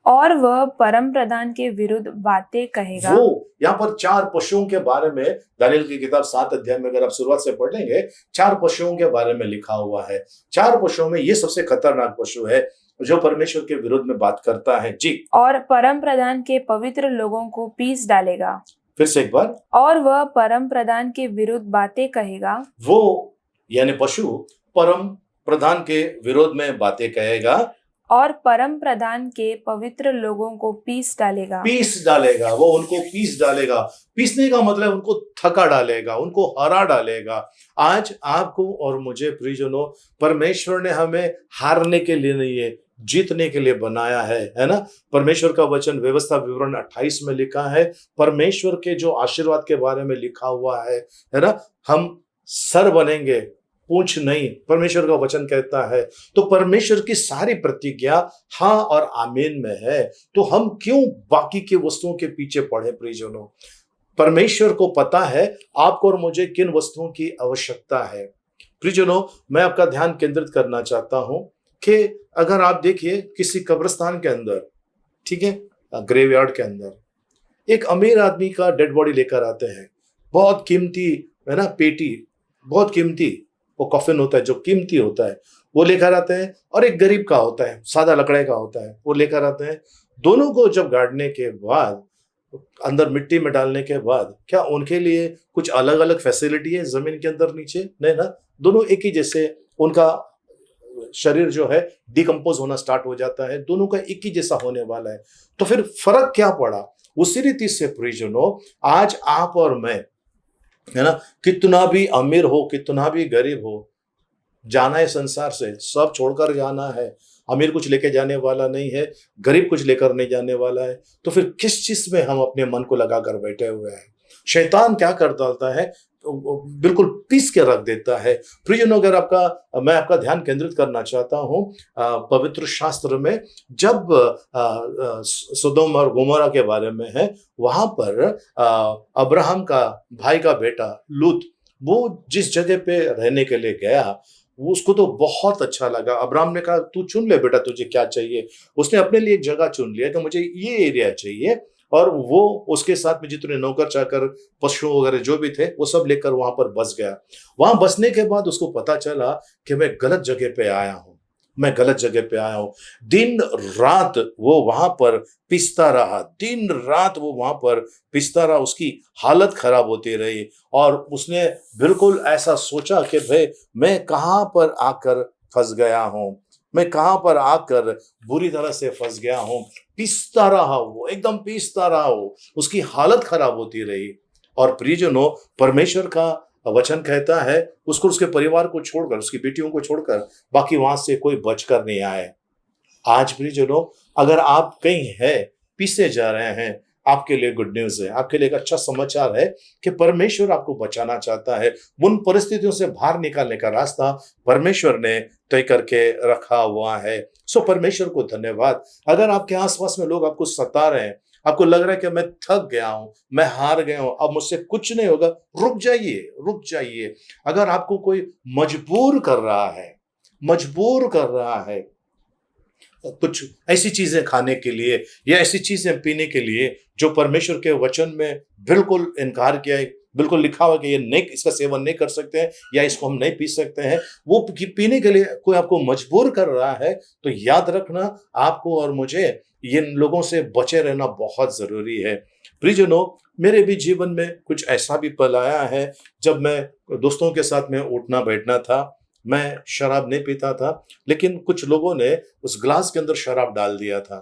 और वह परम प्रधान के विरुद्ध बातें कहेगा। वो यहाँ पर 4 पशुओं के बारे में, दानियेल की किताब 7 अध्याय में अगर आप शुरुआत से पढ़ लेंगे, 4 पशुओं के बारे में लिखा हुआ है। 4 पशुओं में ये सबसे खतरनाक पशु है जो परमेश्वर के विरुद्ध में बात करता है। जी, और परम प्रधान के पवित्र लोगों को पीस डालेगा। फिर से एक बार, और वह परम प्रधान के विरुद्ध बातें कहेगा। वो यानी पशु परम प्रधान के विरोध में बातें कहेगा और परम प्रधान के पवित्र लोगों को पीस डालेगा। पीस डालेगा, वो उनको पीस डालेगा। पीसने का मतलब उनको थका डालेगा, उनको हरा डालेगा। आज आपको और मुझे प्रियजनों, परमेश्वर ने हमें हारने के लिए नहीं है, जीतने के लिए बनाया है ना। परमेश्वर का वचन व्यवस्था विवरण 28 में लिखा है, परमेश्वर के जो आशीर्वाद के बारे में लिखा हुआ है ना, हम सर बनेंगे, पूंछ नहीं, परमेश्वर का वचन कहता है। तो परमेश्वर की सारी प्रतिज्ञा हाँ और आमीन में है, तो हम क्यों बाकी की वस्तुओं के पीछे पड़े प्रियजनों। परमेश्वर को पता है आपको और मुझे किन वस्तुओं की आवश्यकता है। प्रियजनों, मैं आपका ध्यान केंद्रित करना चाहता हूं कि अगर आप देखिए किसी कब्रिस्तान के अंदर, ठीक है, ग्रेवयार्ड के अंदर एक अमीर आदमी का डेड बॉडी लेकर आते हैं, बहुत कीमती, है ना, पेटी, बहुत कीमती वो कॉफिन होता है जो कीमती होता है, वो लेकर आते हैं, और एक गरीब का होता है, सादा लकड़े का होता है, वो लेकर आते हैं। दोनों को जब गाड़ने के बाद अंदर मिट्टी में डालने के बाद क्या उनके लिए कुछ अलग अलग फैसिलिटी है जमीन के अंदर नीचे? नहीं ना, दोनों एक ही जैसे, उनका शरीर जो है डिकम्पोज होना स्टार्ट हो जाता है, दोनों का एक ही जैसा होने वाला है। तो फिर फर्क क्या पड़ा? उसी रीति से प्रियजनों, आज आप और मैं, है ना, कितना भी अमीर हो, कितना भी गरीब हो, जाना है संसार से, सब छोड़कर जाना है। अमीर कुछ लेके जाने वाला नहीं है, गरीब कुछ लेकर नहीं जाने वाला है। तो फिर किस चीज में हम अपने मन को लगाकर बैठे हुए हैं? शैतान क्या कर डालता है? बिल्कुल पीस के रख देता है। प्रियजनों, अगर मैं आपका ध्यान केंद्रित करना चाहता हूं पवित्र शास्त्र में, जब सदोम और गोमोरा के बारे में है, वहां पर अब्राहम का भाई का बेटा लूत, वो जिस जगह पे रहने के लिए गया, उसको तो बहुत अच्छा लगा। अब्राहम ने कहा, तू चुन ले बेटा, तुझे क्या चाहिए। उसने अपने लिए एक जगह चुन लिया कि मुझे ये एरिया चाहिए, और वो उसके साथ में जितने नौकर चाकर, पशु वगैरह जो भी थे, वो सब लेकर वहां पर बस गया। वहां बसने के बाद उसको पता चला कि मैं गलत जगह पे आया हूं, मैं गलत जगह पे आया हूं। दिन रात वो वहां पर पिसता रहा, दिन रात वो वहां पर पिसता रहा, उसकी हालत खराब होती रही। और उसने बिल्कुल ऐसा सोचा कि भाई मैं कहां पर आकर फंस गया हूं, मैं कहां पर आकर बुरी तरह से फंस गया हूं। पिसता रहा, वो एकदम पिसता रहा, वो उसकी हालत खराब होती रही। और प्रियजनों, परमेश्वर का वचन कहता है, उसको उसके परिवार को छोड़कर, उसकी बेटियों को छोड़कर बाकी वहां से कोई बचकर नहीं आए। आज प्रियजनों, अगर आप कहीं है, पीछे जा रहे हैं, आपके लिए गुड न्यूज है, आपके लिए एक अच्छा समाचार है कि परमेश्वर आपको बचाना चाहता है। उन परिस्थितियों से बाहर निकालने का रास्ता परमेश्वर ने तय करके रखा हुआ है। सो परमेश्वर को धन्यवाद। अगर आपके आसपास में लोग आपको सता रहे हैं, आपको लग रहा है कि मैं थक गया हूं, मैं हार गया हूं, अब मुझसे कुछ नहीं होगा, रुक जाइए, रुक जाइए। अगर आपको कोई मजबूर कर रहा है, मजबूर कर रहा है कुछ ऐसी चीजें खाने के लिए या ऐसी चीजें पीने के लिए जो परमेश्वर के वचन में बिल्कुल इनकार किया है, बिल्कुल लिखा हुआ कि ये नहीं, इसका सेवन नहीं कर सकते हैं या इसको हम नहीं पी सकते हैं, वो पीने के लिए कोई आपको मजबूर कर रहा है, तो याद रखना, आपको और मुझे इन लोगों से बचे रहना बहुत जरूरी है। प्रियजनों, मेरे भी जीवन में कुछ ऐसा भी पल आया है जब मैं दोस्तों के साथ में उठना बैठना था। मैं शराब नहीं पीता था, लेकिन कुछ लोगों ने उस ग्लास के अंदर शराब डाल दिया था।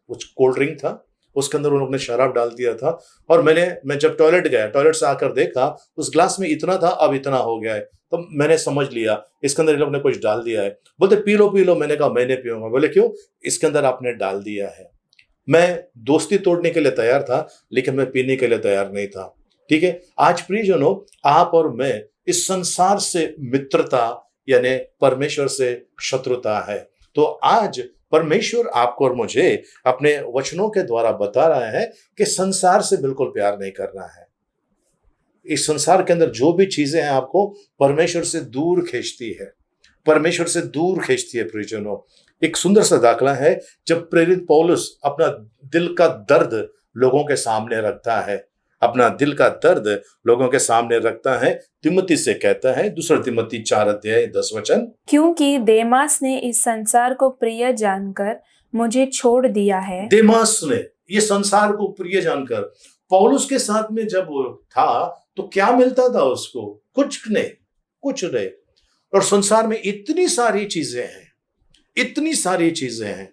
कुछ कोल्ड ड्रिंक था, उसके अंदर उन लोगों ने शराब डाल दिया था। और मैं जब टॉयलेट गया, टॉयलेट से आकर देखा, उस ग्लास में इतना था, अब इतना हो गया है। तो मैंने समझ लिया इसके अंदर इन लोगों ने कुछ डाल दिया है। बोलते पी लो पी लो, मैंने कहा मैं नहीं पीऊंगा। बोले क्यों? इसके अंदर आपने डाल दिया है। मैं दोस्ती तोड़ने के लिए तैयार था, लेकिन मैं पीने के लिए तैयार नहीं था। ठीक है, आज प्रियजनों, आप और मैं, इस संसार से मित्रता यानी परमेश्वर से शत्रुता है। तो आज परमेश्वर आपको और मुझे अपने वचनों के द्वारा बता रहा है कि संसार से बिल्कुल प्यार नहीं करना है। इस संसार के अंदर जो भी चीजें हैं, आपको परमेश्वर से दूर खींचती है, परमेश्वर से दूर खींचती है। प्रियजनों, एक सुंदर सा दाखला है जब प्रेरित पौलुस अपना दिल का दर्द लोगों के सामने रखता है, अपना दिल का दर्द लोगों के सामने रखता है। तिमोथी से कहता है, दूसरा तिमोथी 4:10, क्योंकि देमास ने इस संसार को प्रिय जानकर मुझे छोड़ दिया है। देमास ने ये संसार को प्रिय जानकर, पौलुस के साथ में जब वो था तो क्या मिलता था उसको? कुछ नहीं, कुछ नहीं। और संसार में इतनी सारी चीजें हैं, इतनी सारी चीजें हैं,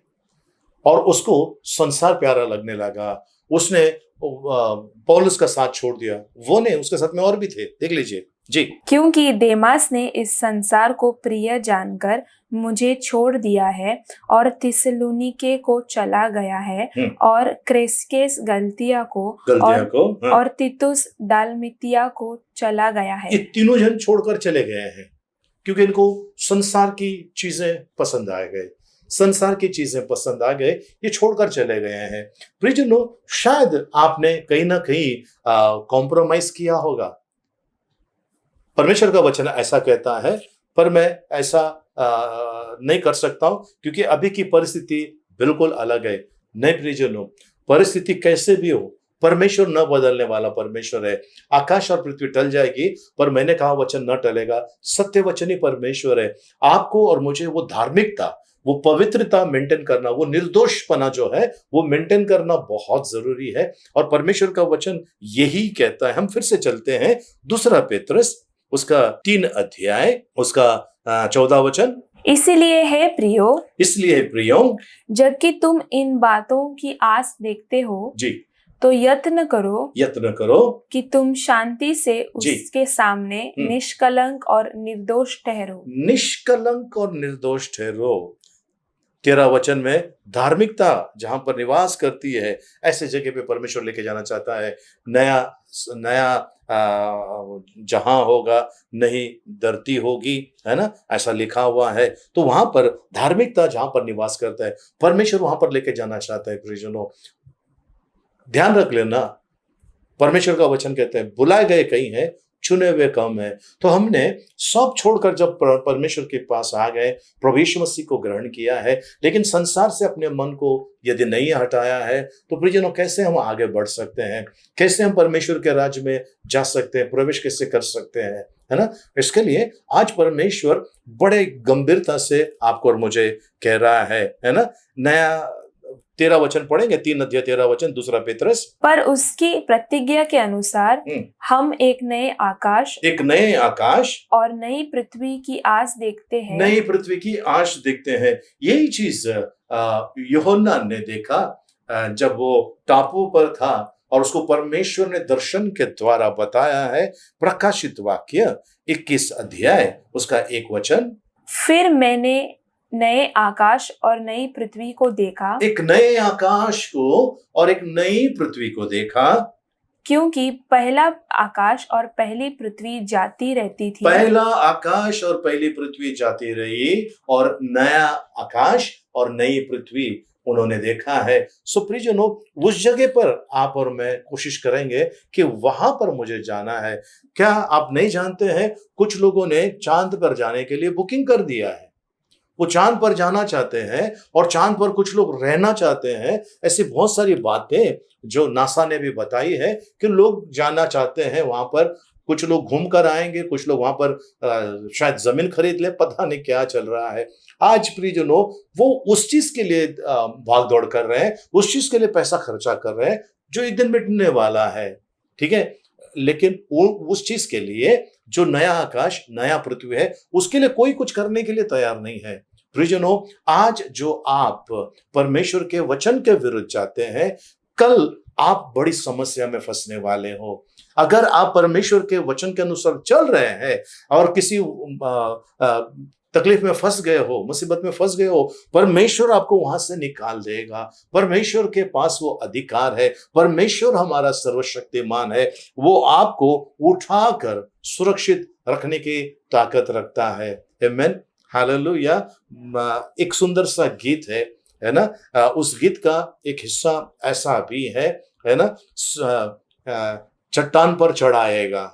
और उसको संसार प्यारा लगने लगा। उसने पौलुस का साथ छोड़ दिया। वो नहीं, उसके साथ में और भी थे, देख लीजिए जी। क्योंकि देमास ने इस संसार को प्रिय जानकर मुझे छोड़ दिया है और थिस्सलुनीके को चला गया है, और क्रेस्केस गलतिया को और तीतुस दालमितिया को चला गया है। ये तीनों जन छोड़कर चले गए हैं क्योंकि इनको संसार की चीजें पसंद आ गए, संसार की चीजें पसंद आ गए, ये छोड़कर चले गए हैं। प्रियजनों, शायद आपने कहीं ना कहीं कॉम्प्रोमाइज किया होगा। परमेश्वर का वचन ऐसा कहता है, पर मैं ऐसा नहीं कर सकता हूं क्योंकि अभी की परिस्थिति बिल्कुल अलग है। नहीं प्रियजनों, परिस्थिति कैसे भी हो, परमेश्वर न बदलने वाला परमेश्वर है। आकाश और पृथ्वी टल जाएगी, पर मैंने कहा वचन न टलेगा। सत्य वचन ही परमेश्वर है। आपको और मुझे वो धार्मिकता, वो पवित्रता मेंटेन करना, वो निर्दोषपना जो है वो मेंटेन करना बहुत जरूरी है। और परमेश्वर का वचन यही कहता है। हम फिर से चलते हैं दूसरा पेत्रस उसका 3 अध्याय उसका 14 वचन। इसीलिए है प्रियो, इसलिए प्रियो, जबकि तुम इन बातों की आस देखते हो, जी, तो यत्न करो कि तुम शांति से जी। उसके सामने निष्कलंक और निर्दोष ठहरो। निष्कलंक और निर्दोष ठहरो। 13 वचन में धार्मिकता जहां पर निवास करती है, ऐसे जगह पे परमेश्वर लेके जाना चाहता है। नया जहां होगा, नई धरती होगी, है ना, ऐसा लिखा हुआ है। तो वहां पर धार्मिकता जहां पर निवास करता है, परमेश्वर वहां पर लेके जाना चाहता है। प्रियजनों, ध्यान रख लेना, परमेश्वर का वचन कहते हैं बुलाए गए कई हैं, चुने हुए कम है। तो हमने सब छोड़कर जब परमेश्वर के पास आ गए, प्रभु यीशु मसीह को ग्रहण किया है, लेकिन संसार से अपने मन को यदि नहीं हटाया है, तो प्रियजनों कैसे हम आगे बढ़ सकते हैं? कैसे हम परमेश्वर के राज्य में जा सकते हैं? प्रवेश कैसे कर सकते हैं, है ना? इसके लिए आज परमेश्वर बड़े गंभीरता से आपको और मुझे कह रहा है ना। नया 13 वचन पढ़ेंगे, 3 अध्याय 13 वचन, दूसरा पेत्रस। पर उसकी प्रतिज्ञा के अनुसार हम एक नए आकाश और नई पृथ्वी की आस देखते हैं। नई पृथ्वी की आश देखते हैं। यही चीज यूहन्ना ने देखा जब वो टापू पर था और उसको परमेश्वर ने दर्शन के द्वारा बताया है। प्रकाशित वाक्य 21 अध्याय उसका 1 वचन। फिर मैंने नए आकाश और नई पृथ्वी को देखा, एक नए आकाश को और एक नई पृथ्वी को देखा, क्योंकि पहला आकाश और पहली पृथ्वी जाती रहती थी। पहला आकाश और पहली पृथ्वी जाती रही और नया आकाश और नई पृथ्वी उन्होंने देखा है। सो प्रियजनों, उस जगह पर आप और मैं कोशिश करेंगे कि वहां पर मुझे जाना है। क्या आप नहीं जानते हैं, कुछ लोगों ने चांद पर जाने के लिए बुकिंग कर दिया है। वो चांद पर जाना चाहते हैं और चांद पर कुछ लोग रहना चाहते हैं। ऐसी बहुत सारी बातें जो नासा ने भी बताई है कि लोग जाना चाहते हैं वहां पर। कुछ लोग घूम कर आएंगे, कुछ लोग वहां पर शायद जमीन खरीद ले, पता नहीं क्या चल रहा है। आज प्रियजनों, वो उस चीज के लिए भाग दौड़ कर रहे हैं, उस चीज के लिए पैसा खर्चा कर रहे हैं जो एक दिन मिटने वाला है, ठीक है। लेकिन उस चीज के लिए जो नया आकाश नया पृथ्वी है, उसके लिए कोई कुछ करने के लिए तैयार नहीं है। प्रियजनों, आज जो आप परमेश्वर के वचन के विरुद्ध जाते हैं, कल आप बड़ी समस्या में फंसने वाले हो। अगर आप परमेश्वर के वचन के अनुसार चल रहे हैं और किसी तकलीफ में फंस गए हो, मुसीबत में फंस गए हो, परमेश्वर आपको वहां से निकाल देगा। परमेश्वर के पास वो अधिकार है। परमेश्वर हमारा सर्वशक्तिमान है, वो आपको उठाकर सुरक्षित रखने की ताकत रखता है। आमीन, हालेलुया। एक सुंदर सा गीत है ना। उस गीत का एक हिस्सा ऐसा भी है ना। चट्टान पर चढ़ाएगा,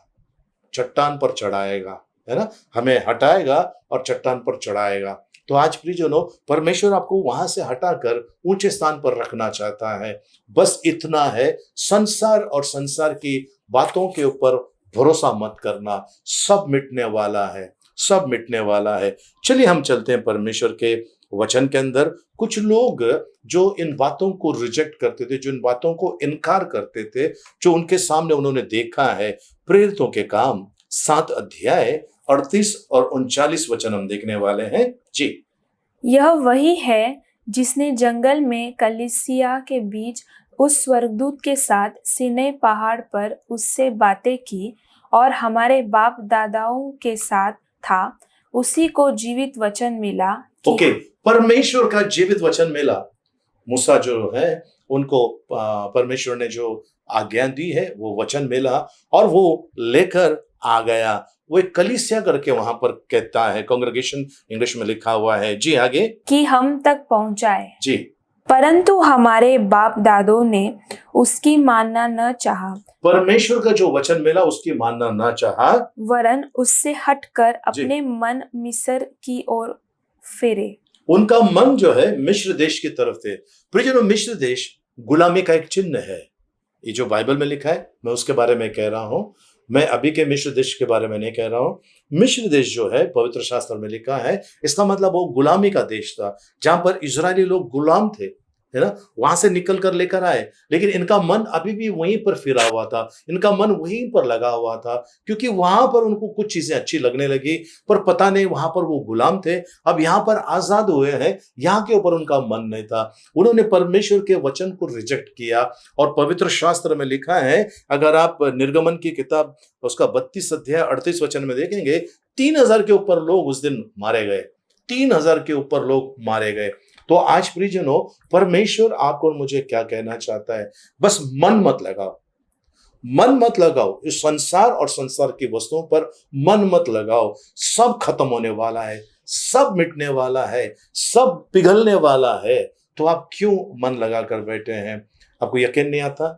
चट्टान पर चढ़ाएगा, है ना, हमें हटाएगा और चट्टान पर चढ़ाएगा। तो आज प्रियजनों, परमेश्वर आपको वहां से हटाकर ऊंचे स्थान पर रखना चाहता है। बस इतना है, संसार और संसार की बातों के ऊपर भरोसा मत करना। सब मिटने वाला है, सब मिटने वाला है। चलिए हम चलते हैं परमेश्वर के वचन के अंदर। कुछ लोग जो इन बातों को रिजेक्ट करते थे, जो इन बातों को इनकार करते थे, जो उनके सामने उन्होंने देखा है। प्रेरितों के काम 7 अध्याय 38 और 39 वचन हम देखने वाले हैं जी। यह वही है जिसने जंगल में कलीसिया के बीच उस स्वर्गदूत के साथ सीनै पहाड़ पर उससे बातें की और हमारे बाप दादाओं के साथ था। उसी को जीवित वचन मिला। ओके, परमेश्वर का जीवित वचन मिला। मूसा जो है उनको परमेश्वर ने जो आज्ञा दी है, वो वचन मिला और वो लेकर आ गया। वो एक कलीसिया करके वहां पर कहता है, कांग्रेगेशन इंग्लिश में लिखा हुआ है जी। आगे कि हम तक पहुंचाए जी। परंतु हमारे बाप दादों ने उसकी मानना न चाहा। परमेश्वर का जो वचन मिला उसकी मानना न चाहा, वरन उससे हटकर अपने मन मिस्र की ओर फेरे। उनका मन जो है मिस्र देश की तरफ थे। प्रियजनों, मिस्र देश गुलामी का एक चिन्ह है। ये जो बाइबल में लिखा है, मैं उसके बारे में कह रहा हूं। मैं अभी के मिस्र देश के बारे में नहीं कह रहा हूं। मिस्र देश जो है पवित्र शास्त्र में लिखा है, इसका मतलब वो गुलामी का देश था, जहां पर इजरायली लोग गुलाम थे, है ना, वहां से निकल कर लेकर आए, लेकिन इनका मन अभी भी वहीं पर फिरा हुआ था, इनका मन वहीं पर लगा हुआ था, क्योंकि वहां पर उनको कुछ चीजें अच्छी लगने लगी, पर पता नहीं वहां पर वो गुलाम थे। अब यहाँ पर आजाद हुए हैं, यहाँ के ऊपर उनका मन नहीं था, उन्होंने परमेश्वर के वचन को रिजेक्ट किया। और पवित्र शास्त्र में लिखा है, अगर आप निर्गमन की किताब उसका 32 अध्याय 38 वचन में देखेंगे, 3000 के ऊपर लोग उस दिन मारे गए, 3000 के ऊपर लोग मारे गए। तो आज प्रियजनों, परमेश्वर आपको और मुझे क्या कहना चाहता है, बस मन मत लगाओ, मन मत लगाओ इस संसार और संसार की वस्तुओं पर, मन मत लगाओ। सब खत्म होने वाला है, सब मिटने वाला है, सब पिघलने वाला है, तो आप क्यों मन लगा कर बैठे हैं? आपको यकीन नहीं आता?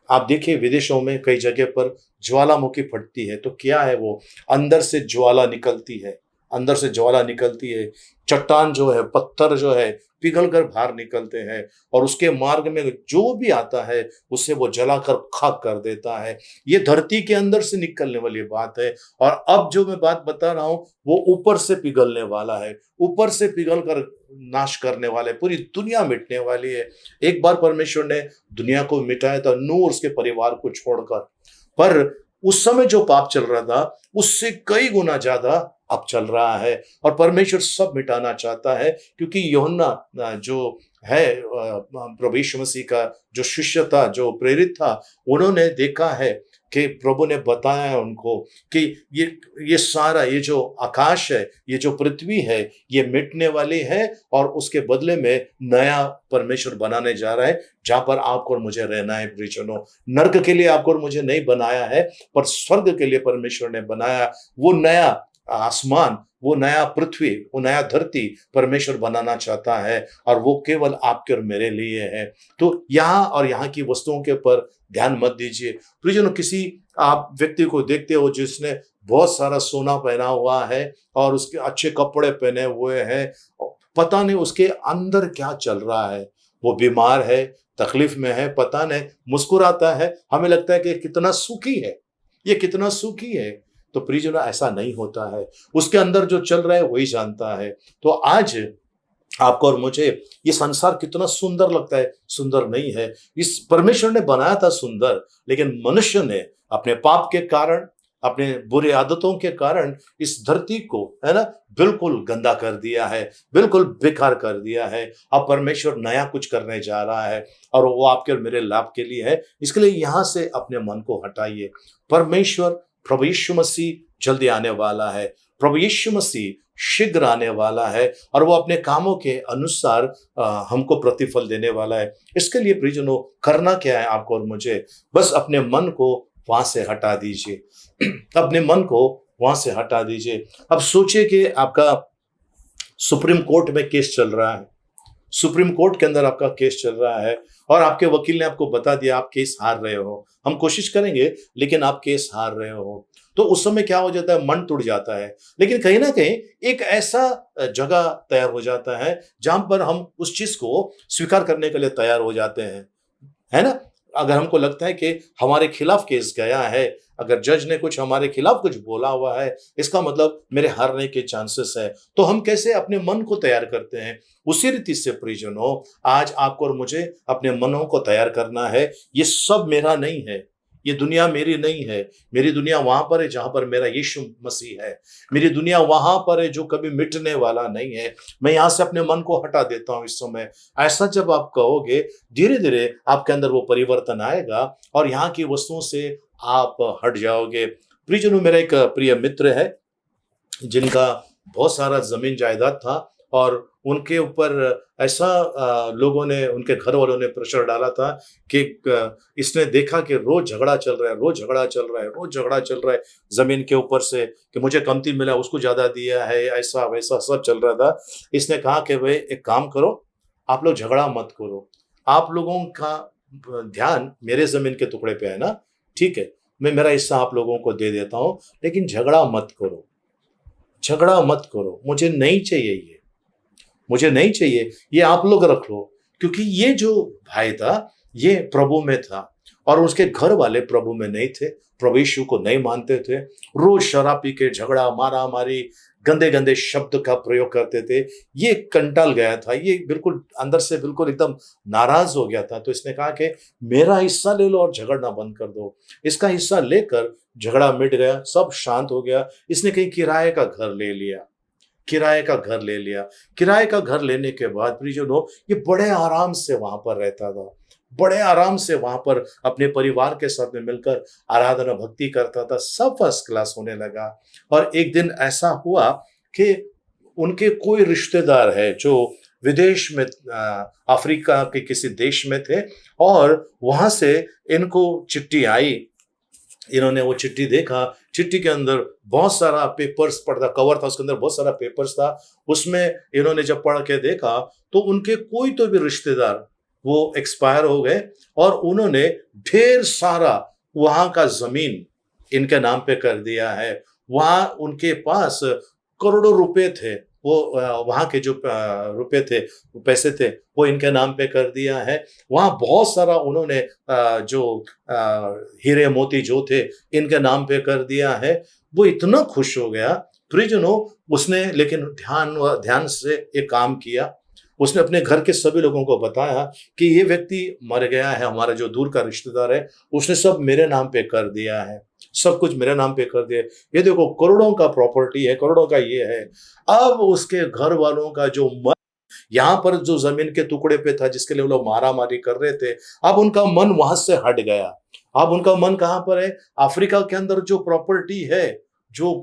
आप देखिए विदेशों में कई जगह पर ज्वालामुखी फटती है, तो क्या है वो, अंदर से ज्वाला निकलती है, अंदर से ज्वाला निकलती है, चट्टान जो है, पत्थर जो है, पिघल कर बाहर निकलते हैं, और उसके मार्ग में जो भी आता है उसे वो जलाकर खाक कर देता है। ये धरती के अंदर से निकलने वाली बात है। और अब जो मैं बात बता रहा हूं वो ऊपर से पिघलने वाला है, ऊपर से पिघल कर नाश करने वाले, पूरी दुनिया मिटने वाली है। एक बार परमेश्वर ने दुनिया को मिटाया था नूह और उसके परिवार को छोड़कर, पर उस समय जो पाप चल रहा था उससे कई गुना ज्यादा अब चल रहा है, और परमेश्वर सब मिटाना चाहता है। क्योंकि यूहन्ना जो है प्रभु यीशु मसीह का जो शिष्य था, जो प्रेरित था, उन्होंने देखा है कि प्रभु ने बताया है उनको कि ये सारा, ये जो आकाश है, ये जो पृथ्वी है, ये मिटने वाली है, और उसके बदले में नया परमेश्वर बनाने जा रहा है, जहां पर आपको और मुझे रहना है। प्रियजनों, नरक के लिए आपको और मुझे नहीं बनाया है, पर स्वर्ग के लिए परमेश्वर ने बनाया। वो नया आसमान, वो नया पृथ्वी, वो नया धरती परमेश्वर बनाना चाहता है, और वो केवल आपके और मेरे लिए है। तो यहाँ और यहाँ की वस्तुओं के ऊपर ध्यान मत दीजिए। प्रियजनों, किसी आप व्यक्ति को देखते हो जिसने बहुत सारा सोना पहना हुआ है और उसके अच्छे कपड़े पहने हुए हैं, पता नहीं उसके अंदर क्या चल रहा है, वो बीमार है, तकलीफ में है, पता नहीं, मुस्कुराता है, हमें लगता है कि कितना सुखी है, ये कितना सुखी है। तो प्रियजनों, ऐसा नहीं होता है, उसके अंदर जो चल रहा है वही जानता है। तो आज आपको और मुझे ये संसार कितना सुंदर लगता है, सुंदर नहीं है। इस परमेश्वर ने बनाया था सुंदर, लेकिन मनुष्य ने अपने पाप के कारण, अपने बुरे आदतों के कारण इस धरती को, है ना, बिल्कुल गंदा कर दिया है, बिल्कुल बेकार कर दिया है। अब परमेश्वर नया कुछ करने जा रहा है, और वो आपके और मेरे लाभ के लिए है। इसके लिए यहां से अपने मन को हटाइए। परमेश्वर प्रभु यीशु मसीह जल्दी आने वाला है, प्रभु यीशु मसीह शीघ्र आने वाला है, और वो अपने कामों के अनुसार हमको प्रतिफल देने वाला है। इसके लिए प्रियजनों, करना क्या है आपको और मुझे, बस अपने मन को वहां से हटा दीजिए, अपने मन को वहां से हटा दीजिए। अब सोचिए कि आपका सुप्रीम कोर्ट में केस चल रहा है, सुप्रीम कोर्ट के अंदर आपका केस चल रहा है, और आपके वकील ने आपको बता दिया आप केस हार रहे हो, हम कोशिश करेंगे लेकिन आप केस हार रहे हो। तो उस समय क्या हो जाता है, मन टूट जाता है। लेकिन कहीं ना कहीं एक ऐसा जगह तैयार हो जाता है जहां पर हम उस चीज को स्वीकार करने के लिए तैयार हो जाते हैं, है ना। अगर हमको लगता है कि हमारे खिलाफ केस गया है, अगर जज ने कुछ हमारे खिलाफ कुछ बोला हुआ है, इसका मतलब मेरे हारने के चांसेस है, तो हम कैसे अपने मन को तैयार करते हैं। उसी रीति से प्रियजनों, आज आपको और मुझे अपने मनों को तैयार करना है। ये सब मेरा नहीं है, ये दुनिया मेरी नहीं है। मेरी दुनिया वहां पर है जहां पर मेरा यीशु मसीह है। मेरी दुनिया वहां पर है जो कभी मिटने वाला नहीं है। मैं यहां से अपने मन को हटा देता हूं इस समय। ऐसा जब आप कहोगे, धीरे धीरे आपके अंदर वो परिवर्तन आएगा, और यहाँ की वस्तुओं से आप हट जाओगे। प्रियजनों, मेरा एक प्रिय मित्र है जिनका बहुत सारा जमीन जायदाद था, और उनके ऊपर ऐसा लोगों ने, उनके घर वालों ने प्रेशर डाला था कि इसने देखा कि रोज झगड़ा चल रहा है, रोज झगड़ा चल रहा है, रोज झगड़ा चल रहा है जमीन के ऊपर से, कि मुझे कमती मिला, उसको ज्यादा दिया है, ऐसा वैसा सब चल रहा था। इसने कहा कि भाई एक काम करो, आप लोग झगड़ा मत करो, आप लोगों का ध्यान मेरे जमीन के टुकड़े पे है ना, ठीक है, मैं मेरा हिस्सा आप लोगों को दे देता हूं, लेकिन झगड़ा मत करो, झगड़ा मत करो, मुझे नहीं चाहिए, ये मुझे नहीं चाहिए, ये आप लोग रख लो। क्योंकि ये जो भाई था ये प्रभु में था, और उसके घर वाले प्रभु में नहीं थे, प्रभु यीशु को नहीं मानते थे, रोज शराब पी के झगड़ा मारा मारी गंदे गंदे शब्द का प्रयोग करते थे। ये कंटाल गया था, ये बिल्कुल अंदर से बिल्कुल एकदम नाराज हो गया था। तो इसने कहा कि मेरा हिस्सा ले लो और झगड़ना बंद कर दो। इसका हिस्सा लेकर झगड़ा मिट गया, सब शांत हो गया। इसने कहीं किराए का घर ले लिया, किराए का घर ले लिया। किराए का घर लेने के बाद प्रियजनों ये बड़े आराम से वहां पर रहता था, बड़े आराम से वहां पर अपने परिवार के साथ में मिलकर आराधना भक्ति करता था। सब फर्स्ट क्लास होने लगा। और एक दिन ऐसा हुआ कि उनके कोई रिश्तेदार है जो विदेश में अफ्रीका के किसी देश में थे, और वहां से इनको चिट्ठी आई। इन्होंने वो चिट्ठी देखा, चिट्ठी के अंदर बहुत सारा पेपर्स पढ़ा, कवर था उसके अंदर बहुत सारा पेपर्स था। उसमें इन्होंने जब पढ़ के देखा तो उनके कोई तो भी रिश्तेदार वो एक्सपायर हो गए, और उन्होंने ढेर सारा वहां का जमीन इनके नाम पे कर दिया है। वहां उनके पास करोड़ों रुपए थे, वो वहां के जो रुपए थे, पैसे थे, वो इनके नाम पे कर दिया है। वहां बहुत सारा उन्होंने जो हीरे मोती जो थे इनके नाम पे कर दिया है। वो इतना खुश हो गया प्रियजनों, उसने लेकिन ध्यान से एक काम किया। उसने अपने घर के सभी लोगों को बताया कि ये व्यक्ति मर गया है, हमारा जो दूर का रिश्तेदार है, उसने सब मेरे नाम पे कर दिया है, सब कुछ मेरे नाम पे कर दिया। ये देखो करोड़ों का प्रॉपर्टी है, करोड़ों का ये है। अब उसके घर वालों का जो मन यहाँ पर जो जमीन के टुकड़े पे था जिसके लिए वो लोग मारा मारी कर रहे थे, अब उनका मन वहां से हट गया। अब उनका मन कहाँ पर है? अफ्रीका के अंदर जो प्रॉपर्टी है, जो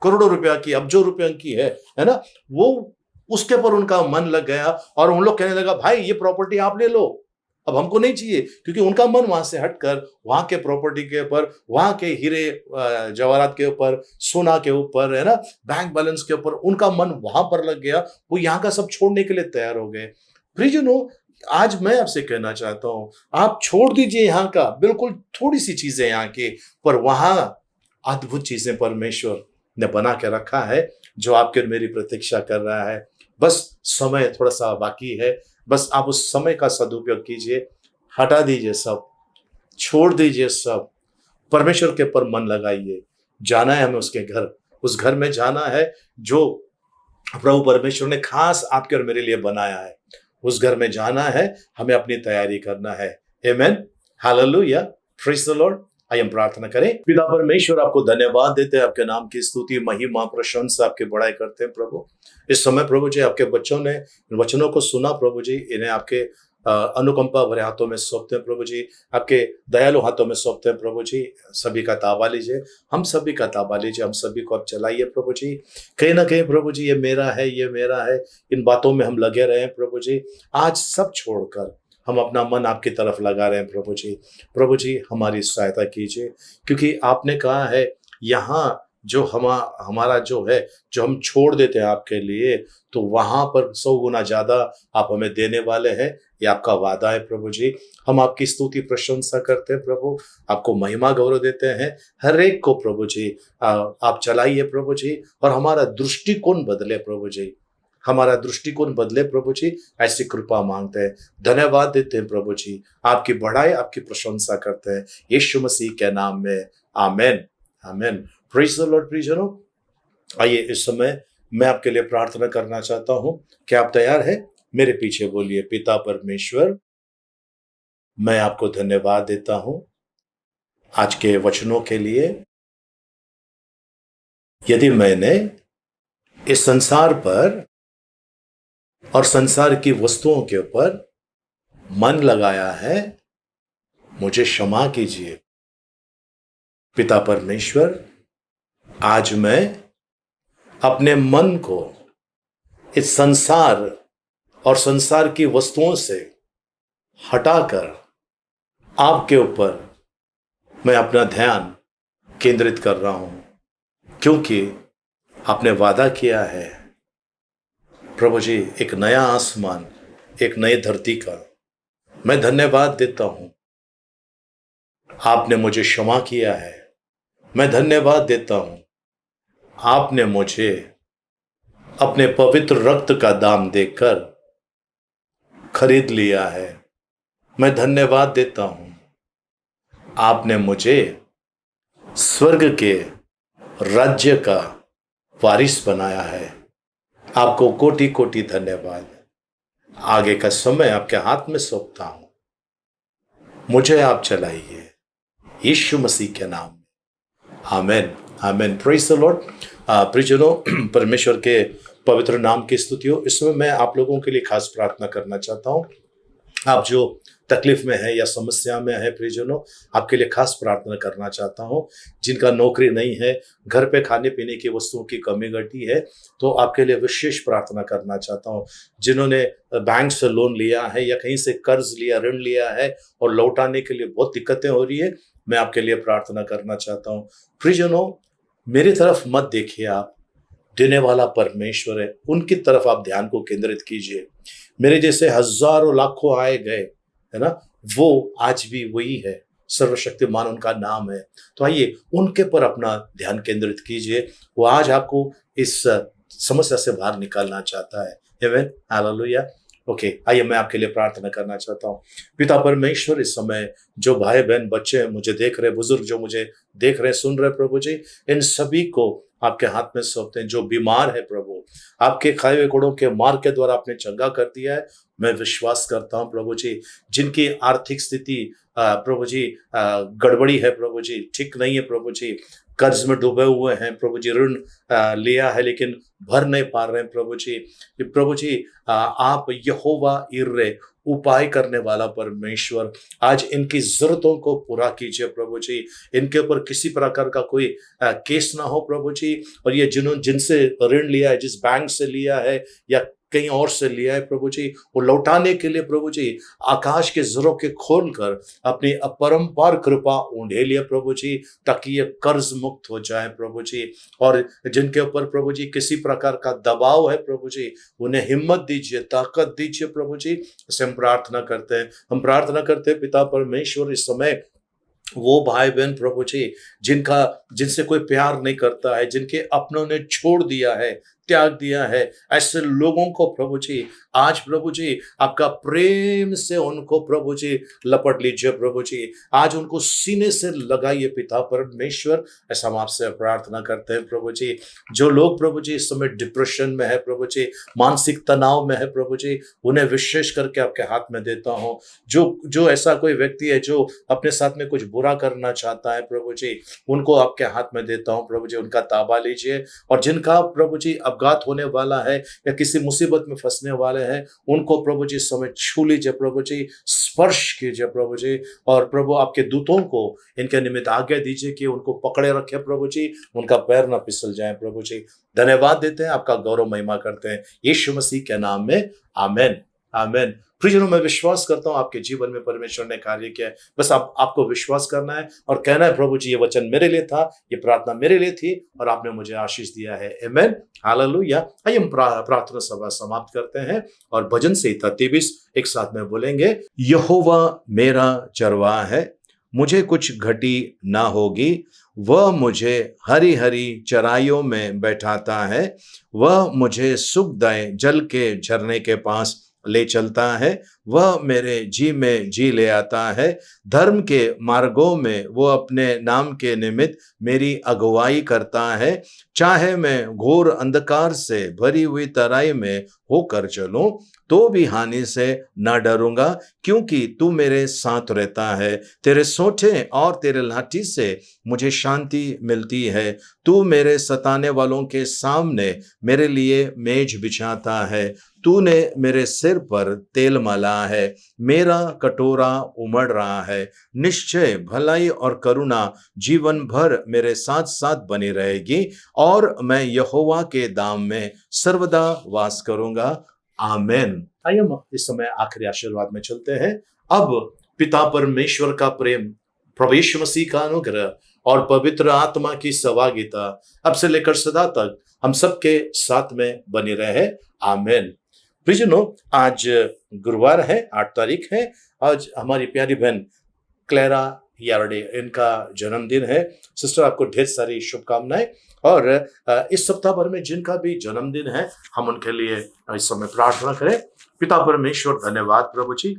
करोड़ों रुपया की, अब्जों रुपया की है ना, वो उसके पर उनका मन लग गया। और उन लोग कहने लगा भाई ये प्रॉपर्टी आप ले लो, अब हमको नहीं चाहिए। क्योंकि उनका मन वहां से हटकर वहां के प्रॉपर्टी के ऊपर, वहां के हीरे जवाहरात के ऊपर, सोना के ऊपर, है ना, बैंक बैलेंस के ऊपर उनका मन वहां पर लग गया। वो यहाँ का सब छोड़ने के लिए तैयार हो गए। प्रियजनों, आज मैं आपसे कहना चाहता हूं, आप छोड़ दीजिए यहाँ का, बिल्कुल थोड़ी सी चीजें यहाँ की, पर वहां अद्भुत चीजें परमेश्वर ने बना के रखा है जो आपके और मेरी प्रतीक्षा कर रहा है। बस समय थोड़ा सा बाकी है, बस आप उस समय का सदुपयोग कीजिए। हटा दीजिए सब, छोड़ दीजिए सब, परमेश्वर के ऊपर मन लगाइए। जाना है हमें उसके घर, उस घर में जाना है जो प्रभु परमेश्वर ने खास आपके और मेरे लिए बनाया है। उस घर में जाना है, हमें अपनी तैयारी करना है। आमेन, हालेलुया, प्रेज द लॉर्ड। आइए हम प्रार्थना करें। पिता परमेश्वर, आपको धन्यवाद देते हैं, आपके नाम की स्तुति महिमा प्रशंसा आपकी बड़ाई करते हैं प्रभु। इस समय प्रभु जी आपके बच्चों ने इन वचनों को सुना प्रभु जी, इन्हें आपके अनुकंपा भरे हाथों में सौंपते हैं प्रभु जी, आपके दयालु हाथों में सौंपते हैं प्रभु जी। सभी का ताबा लीजिए, हम सभी का ताबा लीजिए, हम सभी को आप चलाइए प्रभु जी। कहीं ना कहीं प्रभु जी ये मेरा है, ये मेरा है, इन बातों में हम लगे रहे प्रभु जी। आज सब छोड़कर हम अपना मन आपकी तरफ लगा रहे हैं प्रभु जी। प्रभु जी हमारी सहायता कीजिए, क्योंकि आपने कहा है यहाँ जो हमारा जो है, जो हम छोड़ देते हैं आपके लिए, तो वहां पर 100 गुना ज्यादा आप हमें देने वाले हैं। ये आपका वादा है प्रभु जी। हम आपकी स्तुति प्रशंसा करते हैं प्रभु, आपको महिमा गौरव देते हैं। हर एक को प्रभु जी आप चलाइए प्रभु जी, और हमारा दृष्टिकोण बदले प्रभु जी, हमारा दृष्टिकोण बदले प्रभु जी, ऐसी कृपा मांगते हैं। धन्यवाद देते हैं प्रभु जी, आपकी बढ़ाई आपकी प्रशंसा करते हैं यीशु मसीह के नाम में, amen, amen. Praise the Lord. प्रियजनों, आइए इस समय मैं आपके लिए प्रार्थना करना चाहता हूं। क्या आप तैयार हैं? मेरे पीछे बोलिए। पिता परमेश्वर, मैं आपको धन्यवाद देता हूं आज के वचनों के लिए। यदि मैंने इस संसार पर और संसार की वस्तुओं के ऊपर मन लगाया है, मुझे क्षमा कीजिए। पिता परमेश्वर, आज मैं अपने मन को इस संसार और संसार की वस्तुओं से हटाकर आपके ऊपर मैं अपना ध्यान केंद्रित कर रहा हूं, क्योंकि आपने वादा किया है प्रभु जी एक नया आसमान, एक नई धरती का। मैं धन्यवाद देता हूं, आपने मुझे क्षमा किया है। मैं धन्यवाद देता हूं, आपने मुझे अपने पवित्र रक्त का दाम देकर खरीद लिया है। मैं धन्यवाद देता हूं, आपने मुझे स्वर्ग के राज्य का वारिस बनाया है। आपको कोटि कोटि धन्यवाद। आगे का समय आपके हाथ में सौंपता हूं, मुझे आप चलाइए यीशु मसीह के नाम में, amen amen. Praise the Lord. प्रियजनों, परमेश्वर के पवित्र नाम की स्तुति हो। इस समय मैं आप लोगों के लिए खास प्रार्थना करना चाहता हूं। आप जो तकलीफ में है या समस्या में है प्रियजनों, आपके लिए खास प्रार्थना करना चाहता हूं। जिनका नौकरी नहीं है, घर पे खाने पीने की वस्तुओं की कमी घटी है, तो आपके लिए विशेष प्रार्थना करना चाहता हूं। जिन्होंने बैंक से लोन लिया है या कहीं से कर्ज लिया, ऋण लिया है और लौटाने के लिए बहुत दिक्कतें हो रही है, मैं आपके लिए प्रार्थना करना चाहता हूं। प्रियजनों, मेरी तरफ मत देखिए, आप देने वाला परमेश्वर है, उनकी तरफ आप ध्यान को केंद्रित कीजिए। मेरे जैसे हजारों लाखों आए गए, है ना, वो आज भी वही है, सर्वशक्तिमान उनका नाम है। तो आइए उनके पर अपना ध्यान केंद्रित कीजिए। वो आज आपको इस समस्या से बाहर निकालना चाहता है। आमेन, हालेलुया। ओके, आइए मैं आपके लिए प्रार्थना करना चाहता हूँ। पिता परमेश्वर, इस समय जो भाई बहन बच्चे मुझे देख रहे, बुजुर्ग जो मुझे देख रहे सुन रहे, प्रभु जी, इन सभी को आपके हाथ में सौंपते हैं। जो बीमार है प्रभु, आपके खाए हुए गुणों के मार्ग के द्वारा आपने चंगा कर दिया है। मैं विश्वास करता हूँ प्रभु जी, जिनकी आर्थिक स्थिति प्रभु जी गड़बड़ी है प्रभु जी, ठीक नहीं है प्रभु जी, कर्ज में डूबे हुए हैं प्रभु जी, ऋण लिया है लेकिन भर नहीं पा रहे हैं प्रभु जी। प्रभु जी, आप यहोवा इर्रे, उपाय करने वाला परमेश्वर, आज इनकी जरूरतों को पूरा कीजिए प्रभु जी। इनके ऊपर किसी प्रकार का कोई केस ना हो प्रभु जी। और ये जिनसे ऋण लिया है, जिस बैंक से लिया है या कहीं और से लिया है प्रभु जी, वो लौटाने के लिए प्रभु जी आकाश के जरों के खोलकर अपनी अपरंपार कृपा उंडेलिए प्रभु जी, ताकि ये कर्ज मुक्त हो जाए प्रभु जी। और जिनके ऊपर प्रभु जी किसी प्रकार का दबाव है प्रभु जी, उन्हें हिम्मत दीजिए, ताकत दीजिए प्रभु जी। इसे हम प्रार्थना करते हैं। हम प्रार्थना करते हैं पिता परमेश्वर, इस समय वो भाई बहन प्रभु जी जिनसे कोई प्यार नहीं करता है, जिनके अपनों ने छोड़ दिया है, त्याग दिया है, ऐसे लोगों को प्रभु जी आज प्रभु जी आपका प्रेम से उनको प्रभु जी लपट लीजिए प्रभु जी। आज उनको सीने से लगाइए पिता परमेश्वर। ऐसा हम आपसे प्रार्थना करते हैं प्रभु जी। जो लोग प्रभु जी इस समय डिप्रेशन में है प्रभु जी, मानसिक तनाव में है प्रभु जी, उन्हें विशेष करके आपके हाथ में देता हूँ। जो ऐसा कोई व्यक्ति है जो अपने साथ में कुछ बुरा करना चाहता है प्रभु जी, उनको आपके हाथ में देता हूँ प्रभु जी। उनका ताबा लीजिए। और जिनका प्रभु जी अपघात होने वाला है या किसी मुसीबत में फंसने वाले हैं, उनको प्रभु जी समय छू लीजिए प्रभु जी, स्पर्श कीजिए प्रभु जी। और प्रभु आपके दूतों को इनके निमित्त आज्ञा दीजिए कि उनको पकड़े रखे प्रभु जी, उनका पैर ना फिसल जाए प्रभु जी। धन्यवाद देते हैं, आपका गौरव महिमा करते हैं यीशु मसीह के नाम में, आमेन आमेन। प्रियजनों, मैं विश्वास करता हूं आपके जीवन में परमेश्वर ने कार्य किया है। बस आपको विश्वास करना है और कहना है प्रभु जी ये वचन मेरे लिए था, ये प्रार्थना मेरे लिए थी और आपने मुझे आशीष दिया है। आमेन, हालेलुया। आइए हम प्रार्थना सभा समाप्त करते हैं और भजन संहिता 23 एक साथ में बोलेंगे। यहोवा मेरा चरवाहा है, मुझे कुछ घटी ना होगी। वह मुझे हरी हरी चराइयों में बैठाता है। वह मुझे सुखदायक जल के झरने के पास ले चलता है। वह मेरे जी में जी ले आता है। धर्म के मार्गों में वो अपने नाम के निमित्त मेरी अगुवाई करता है। चाहे मैं घोर अंधकार से भरी हुई तराई में होकर चलूं, तो भी हानि से न डरूंगा, क्योंकि तू मेरे साथ रहता है। तेरे सोंठे और तेरे लाठी से मुझे शांति मिलती है। तू मेरे सताने वालों के सामने मेरे लिए मेज बिछाता है। तूने मेरे सिर पर तेल मला है, मेरा कटोरा उमड़ रहा है। निश्चय भलाई और करुणा जीवन भर मेरे साथ साथ बनी रहेगी और मैं यहोवा के धाम में सर्वदा वास करूंगा। आमेन। आइए हम इस समय आखिरी आशीर्वाद में चलते हैं। अब पिता परमेश्वर का प्रेम, प्रभु यीशु मसीह का अनुग्रह और पवित्र आत्मा की सहभागिता अब से लेकर सदा तक हम सबके साथ में बनी रहे। आमेन। प्रियजनों, आज गुरुवार है, 8 तारीख है। आज हमारी प्यारी बहन क्लेरा यार्डे, इनका जन्मदिन है। सिस्टर, आपको ढेर सारी शुभकामनाएं। और इस सप्ताह भर में जिनका भी जन्मदिन है, हम उनके लिए इस समय प्रार्थना करें। पिता परमेश्वर, धन्यवाद प्रभु जी,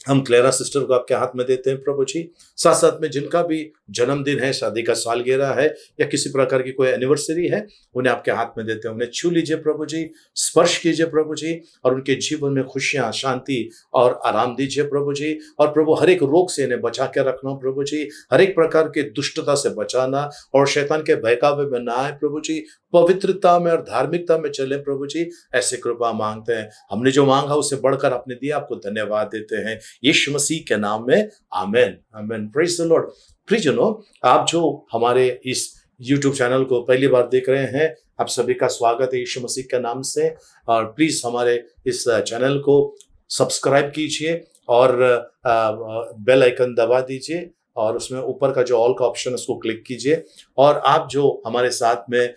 हम क्लेरा सिस्टर को आपके हाथ में देते हैं प्रभु जी। साथ साथ में जिनका भी जन्मदिन है, शादी का सालगिरह है या किसी प्रकार की कोई एनिवर्सरी है, उन्हें आपके हाथ में देते हैं। उन्हें छू लीजिए प्रभु जी, स्पर्श कीजिए प्रभु जी, और उनके जीवन में खुशियां, शांति और आराम दीजिए प्रभु जी। और प्रभु हर एक रोग से इन्हें बचा के रखना प्रभु जी, हर एक प्रकार की दुष्टता से बचाना और शैतान के बहकावे में ना आए प्रभु जी, पवित्रता में और धार्मिकता में चले प्रभु जी, ऐसे कृपा मांगते हैं। हमने जो मांगा उसे बढ़कर आपने दिया, आपको धन्यवाद देते हैं यीशु मसीह के नाम में, amen amen. Praise the Lord. प्रियजनों, आप जो हमारे इस YouTube चैनल को पहली बार देख रहे हैं, आप सभी का स्वागत है यीशु मसीह के नाम से। और प्लीज हमारे इस चैनल को सब्सक्राइब कीजिए और बेल आइकन दबा दीजिए और उसमें ऊपर का जो ऑल का ऑप्शन है उसको क्लिक कीजिए। और आप जो हमारे साथ में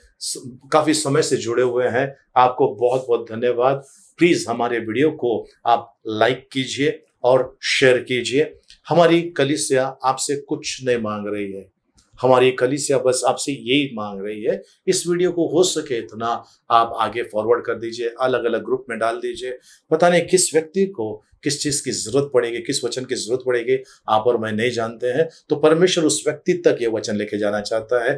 काफी समय से जुड़े हुए हैं, आपको बहुत बहुत धन्यवाद। प्लीज हमारे वीडियो को आप लाइक कीजिए और शेयर कीजिए। हमारी कलीसिया आपसे कुछ नहीं मांग रही है, हमारी कलीसिया बस आपसे यही मांग रही है, इस वीडियो को हो सके इतना आप आगे फॉरवर्ड कर दीजिए, अलग अलग ग्रुप में डाल दीजिए। पता नहीं किस व्यक्ति को किस चीज की जरूरत पड़ेगी, किस वचन की जरूरत पड़ेगी, आप और मैं नहीं जानते हैं। तो परमेश्वर उस व्यक्ति तक ये वचन लेके जाना चाहता है।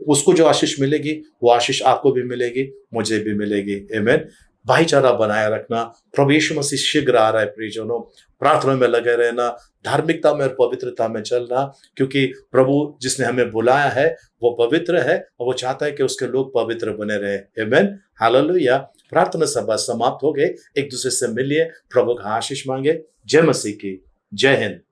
उसको जो आशीष मिलेगी वो आशीष आपको भी मिलेगी, मुझे भी मिलेगी। आमीन। भाईचारा बनाए रखना। प्रभु यीशु मसीह शीघ्र आ रहा है प्रियजनों। प्रार्थना में लगे रहना, धार्मिकता में और पवित्रता में चलना, क्योंकि प्रभु जिसने हमें बुलाया है वो पवित्र है और वो चाहता है कि उसके लोग पवित्र बने रहे। आमीन। हालेलुया। प्रार्थना सभा समाप्त हो गए। एक दूसरे से मिलिए, प्रभु का आशीष मांगे। जय मसीह की। जय हिंद।